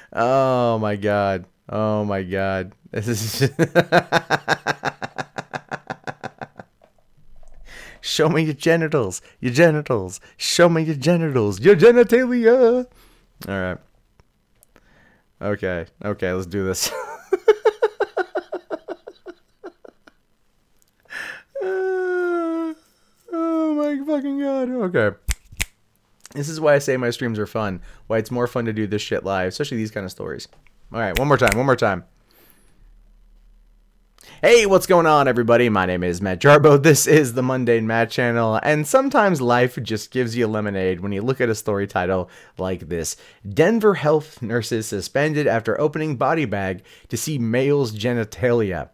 Oh my god. Oh my god. This is show me your genitals. Your genitals. Show me your genitals. Your genitalia. All right. Okay. Okay, let's do this. Oh my fucking god. Okay. This is why I say my streams are fun. Why it's more fun to do this shit live, especially these kind of stories. All right, one more time. One more time. Hey, what's going on, everybody? My name is Matt Jarbo. This is the MundaneMatt channel, and sometimes life just gives you lemonade when you look at a story title like this. Denver health nurses suspended after opening body bag to see male's genitalia.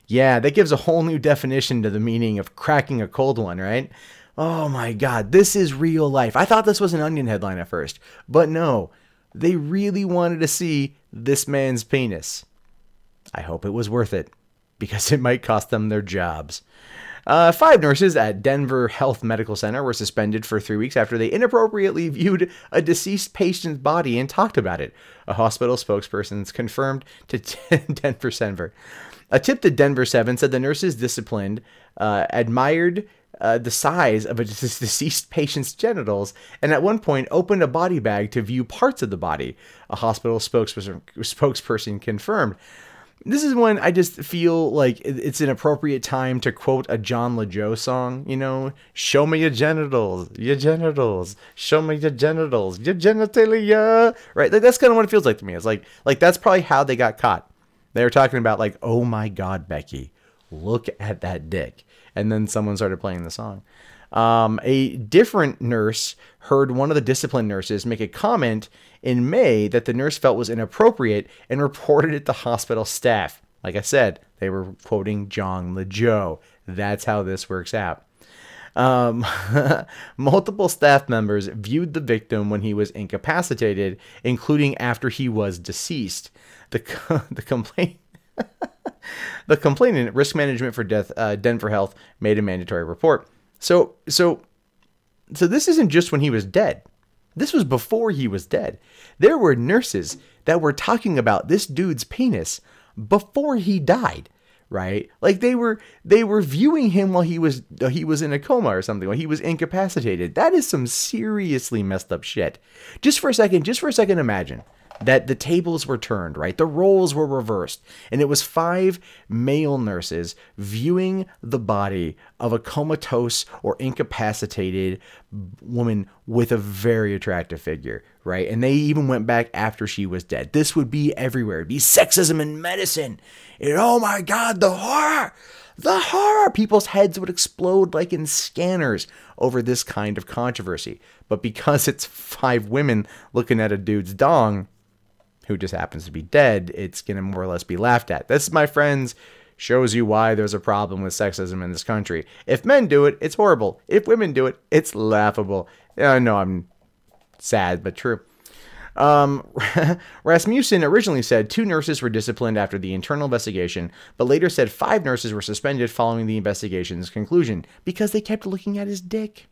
Yeah, that gives a whole new definition to the meaning of cracking a cold one, right? Oh my god, this is real life. I thought this was an Onion headline at first, but no. They really wanted to see this man's penis. I hope it was worth it, because it might cost them their jobs. 5 nurses at Denver Health Medical Center were suspended for 3 weeks after they inappropriately viewed a deceased patient's body and talked about it, a hospital spokesperson confirmed to Denver Center. A tip to Denver 7 said the nurses disciplined admired the size of a deceased patient's genitals, and at one point opened a body bag to view parts of the body, a hospital spokesperson confirmed. This is when I just feel like it's an appropriate time to quote a John LaJoe song, you know, show me your genitals, show me your genitals, your genitalia, right? Like, that's kind of what it feels like to me. It's like that's probably how they got caught. They were talking about like, oh my God, Becky, look at that dick. And then someone started playing the song. A different nurse heard one of the disciplined nurses make a comment in May that the nurse felt was inappropriate and reported it to hospital staff. Like I said, they were quoting John LaJoe. That's how this works out. Multiple staff members viewed the victim when he was incapacitated, including after he was deceased. The complaint... The complainant, Risk Management for Death, Denver Health, made a mandatory report. So this isn't just when he was dead. This was before he was dead. There were nurses that were talking about this dude's penis before he died, right? Like they were viewing him while he was in a coma or something, while he was incapacitated. That is some seriously messed up shit. Just for a second, imagine that the tables were turned, right? The roles were reversed, and it was 5 male nurses viewing the body of a comatose or incapacitated woman with a very attractive figure, right? And they even went back after she was dead. This would be everywhere. It'd be sexism in medicine. And oh my God, the horror! The horror! People's heads would explode like in scanners over this kind of controversy. But because it's 5 women looking at a dude's dong, who just happens to be dead, it's going to more or less be laughed at. This, my friends, shows you why there's a problem with sexism in this country. If men do it, it's horrible. If women do it, it's laughable. No, I'm sad, but true. Rasmussen originally said 2 nurses were disciplined after the internal investigation, but later said 5 nurses were suspended following the investigation's conclusion because they kept looking at his dick.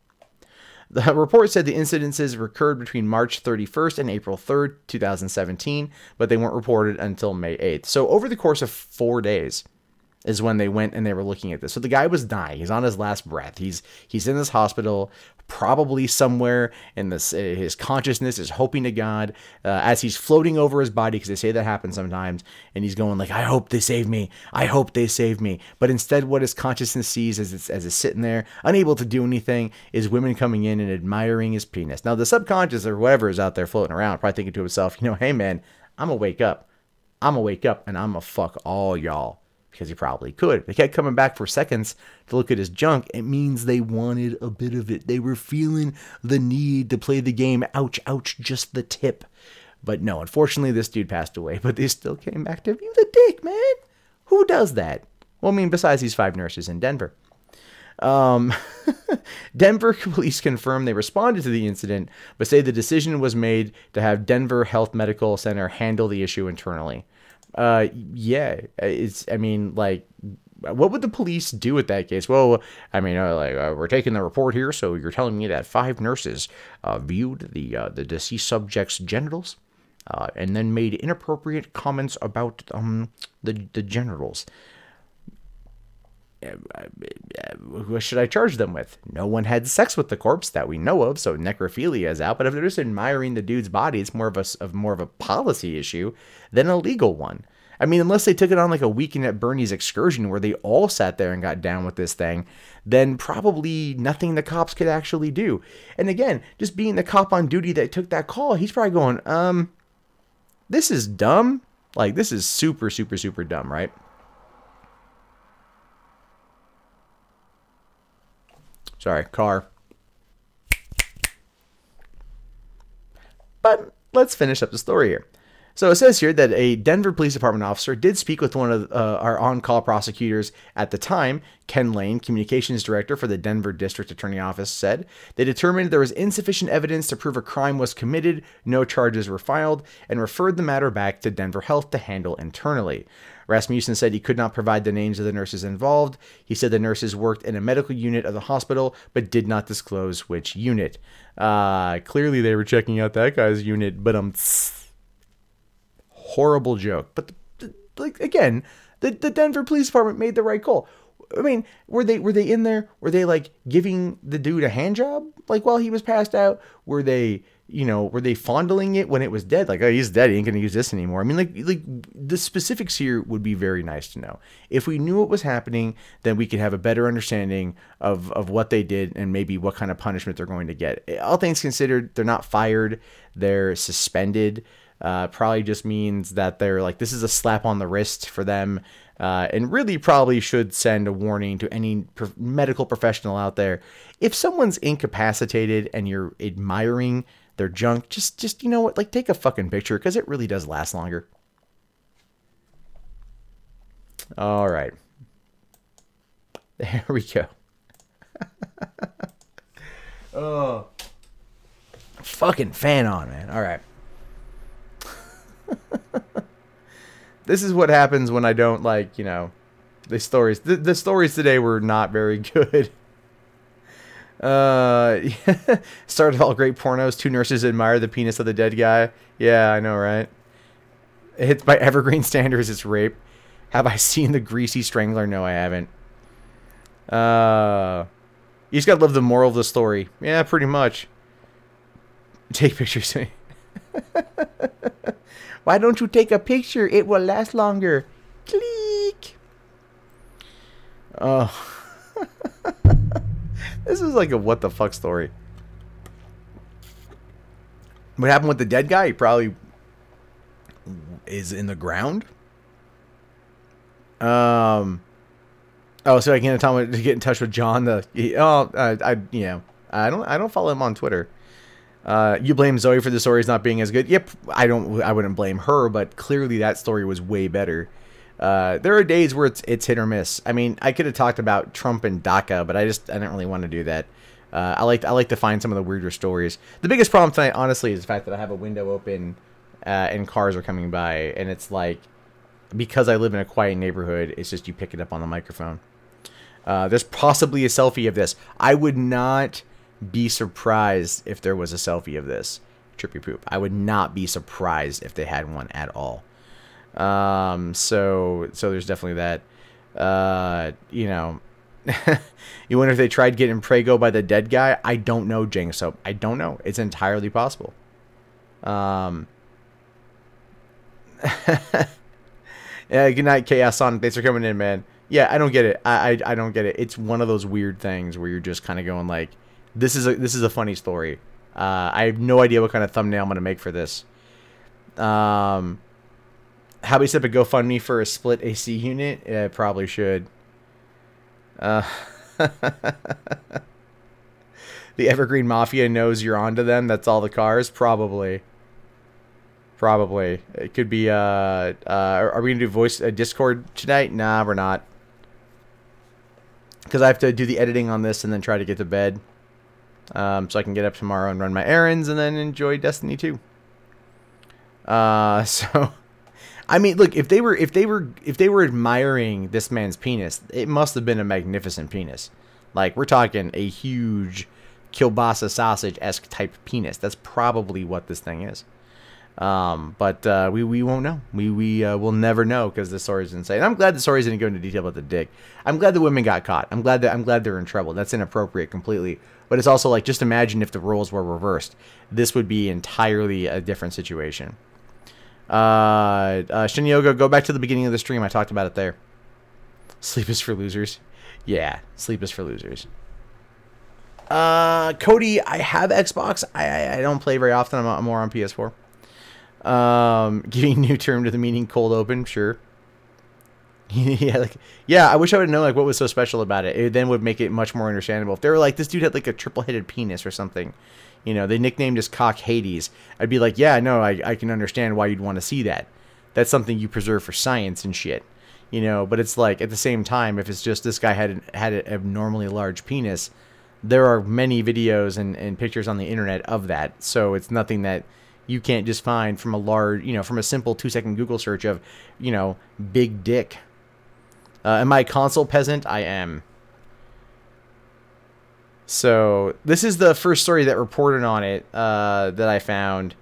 The report said the incidences occurred between March 31st and April 3rd, 2017, but they weren't reported until May 8th. So over the course of 4 days is when they went and they were looking at this. So the guy was dying. He's on his last breath. He's in this hospital, probably somewhere in this, his consciousness is hoping to God as he's floating over his body, because they say that happens sometimes, and he's going like, I hope they save me. I hope they save me. But instead what his consciousness sees as it's sitting there, unable to do anything, is women coming in and admiring his penis. Now the subconscious or whatever is out there floating around, probably thinking to himself, hey man, I'm gonna wake up. I'm gonna wake up and I'm gonna fuck all y'all. Because he probably could. They kept coming back for seconds to look at his junk. It means they wanted a bit of it. They were feeling the need to play the game. Ouch, ouch, just the tip. But no, unfortunately, this dude passed away. But they still came back to view the dick, man. Who does that? Well, I mean, besides these 5 nurses in Denver. Denver police confirmed they responded to the incident, but say the decision was made to have Denver Health Medical Center handle the issue internally. Yeah, what would the police do with that case? Well, we're taking the report here, so you're telling me that 5 nurses viewed the deceased subject's genitals and then made inappropriate comments about the genitals. What should I charge them with? No one had sex with the corpse that we know of, so necrophilia is out. But if they're just admiring the dude's body, it's more of a policy issue than a legal one. I mean, unless they took it on like a weekend at Bernie's excursion where they all sat there and got down with this thing, then probably nothing the cops could actually do. And again, just being the cop on duty that took that call, he's probably going, this is dumb. Like, this is super, super, super dumb, right? Sorry, car. But let's finish up the story here. So it says here that a Denver Police Department officer did speak with one of our on-call prosecutors at the time. Ken Lane, communications director for the Denver District Attorney Office, said they determined there was insufficient evidence to prove a crime was committed, no charges were filed, and referred the matter back to Denver Health to handle internally. Rasmussen said he could not provide the names of the nurses involved. He said the nurses worked in a medical unit of the hospital, but did not disclose which unit. Clearly they were checking out that guy's unit, but horrible joke. But again, the Denver Police Department made the right call. I mean, were they in there? Were they like giving the dude a hand job like while he was passed out? Were they fondling it when it was dead? Like, oh, he's dead, he ain't gonna use this anymore. I mean, like the specifics here would be very nice to know. If we knew what was happening, then we could have a better understanding of what they did and maybe what kind of punishment they're going to get. All things considered, they're not fired, they're suspended. Probably just means that they're like, this is a slap on the wrist for them, and really probably should send a warning to any medical professional out there. If someone's incapacitated and you're admiring their junk, just you know what, like, take a fucking picture, because it really does last longer. All right. There we go. Oh. Fucking fan on, man. All right. This is what happens when I don't like, the stories. The stories today were not very good. Started all great pornos. 2 nurses admire the penis of the dead guy. Yeah, I know, right? It's by evergreen standards, it's rape. Have I seen the greasy strangler? No, I haven't. You just gotta live the moral of the story. Yeah, pretty much. Take pictures of me. Why don't you take a picture? It will last longer. Click. Oh. This is like a what the fuck story. What happened with the dead guy? He probably is in the ground. Oh, so I can't tell him to get in touch with John. I don't follow him on Twitter. You blame Zoe for the stories not being as good. Yep, I wouldn't blame her, but clearly that story was way better. There are days where it's hit or miss. I mean, I could have talked about Trump and DACA, but I didn't really want to do that. I like to find some of the weirder stories. The biggest problem tonight, honestly, is the fact that I have a window open and cars are coming by, and it's like, because I live in a quiet neighborhood, it's just you pick it up on the microphone. There's possibly a selfie of this. I would not be surprised if there was a selfie of this. Trippy poop. I would not be surprised if they had one at all. So there's definitely that. You know, you wonder if they tried getting Prego by the dead guy. I don't know, Jang Soap. I don't know. It's entirely possible. Yeah, good night, Chaos Sonic. Thanks for coming in, man. Yeah, I don't get it. I don't get it. It's one of those weird things where you're just kind of going like, this is a funny story. I have no idea what kind of thumbnail I'm gonna make for this. How about you set up a GoFundMe for a split AC unit? Yeah, probably should. The Evergreen Mafia knows you're onto them. That's all the cars. Probably. It could be. Are we gonna do voice Discord tonight? Nah, we're not. Because I have to do the editing on this and then try to get to bed, so I can get up tomorrow and run my errands and then enjoy Destiny 2. So, I mean, look, if they were admiring this man's penis, it must have been a magnificent penis. Like, we're talking a huge kielbasa sausage-esque type penis. That's probably what this thing is. But we won't know. We will never know because the story's insane. I'm glad the story didn't go into detail about the dick. I'm glad the women got caught. I'm glad they're in trouble. That's inappropriate completely. But it's also like, just imagine if the roles were reversed. This would be entirely a different situation. Shinyoga, go back to the beginning of the stream. I talked about it there. Sleep is for losers. Yeah, sleep is for losers. Cody, I have Xbox. I don't play very often. I'm more on PS4. Giving new term to the meaning cold open, sure. Yeah, I wish I would know like what was so special about it. It then would make it much more understandable. If they were like, this dude had like a triple-headed penis or something, you know, they nicknamed his cock Hades, I'd be like, yeah, no, I can understand why you'd want to see that. That's something you preserve for science and shit, you know. But it's like, at the same time, if it's just this guy had an abnormally large penis, there are many videos and pictures on the internet of that. So it's nothing that you can't just find from a large, you know, from a simple 2-second Google search of, you know, big dick. Am I a console peasant? I am. So this is the first story that reported on it that I found.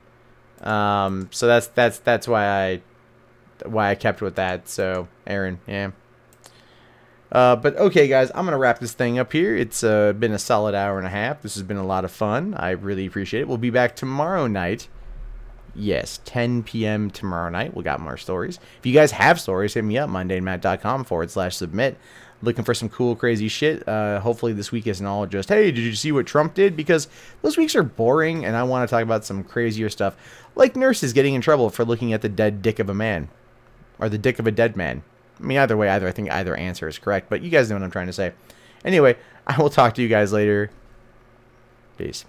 So that's why I kept with that. So Aaron, yeah. But okay, guys, I'm gonna wrap this thing up here. It's been a solid hour and a half. This has been a lot of fun. I really appreciate it. We'll be back tomorrow night. Yes, 10 p.m. tomorrow night. We got more stories. If you guys have stories, hit me up, MundaneMatt.com/submit. Looking for some cool, crazy shit. Hopefully this week isn't all just, hey, did you see what Trump did? Because those weeks are boring, and I want to talk about some crazier stuff, like nurses getting in trouble for looking at the dead dick of a man, or the dick of a dead man. I mean, either way, I think either answer is correct, but you guys know what I'm trying to say. Anyway, I will talk to you guys later. Peace.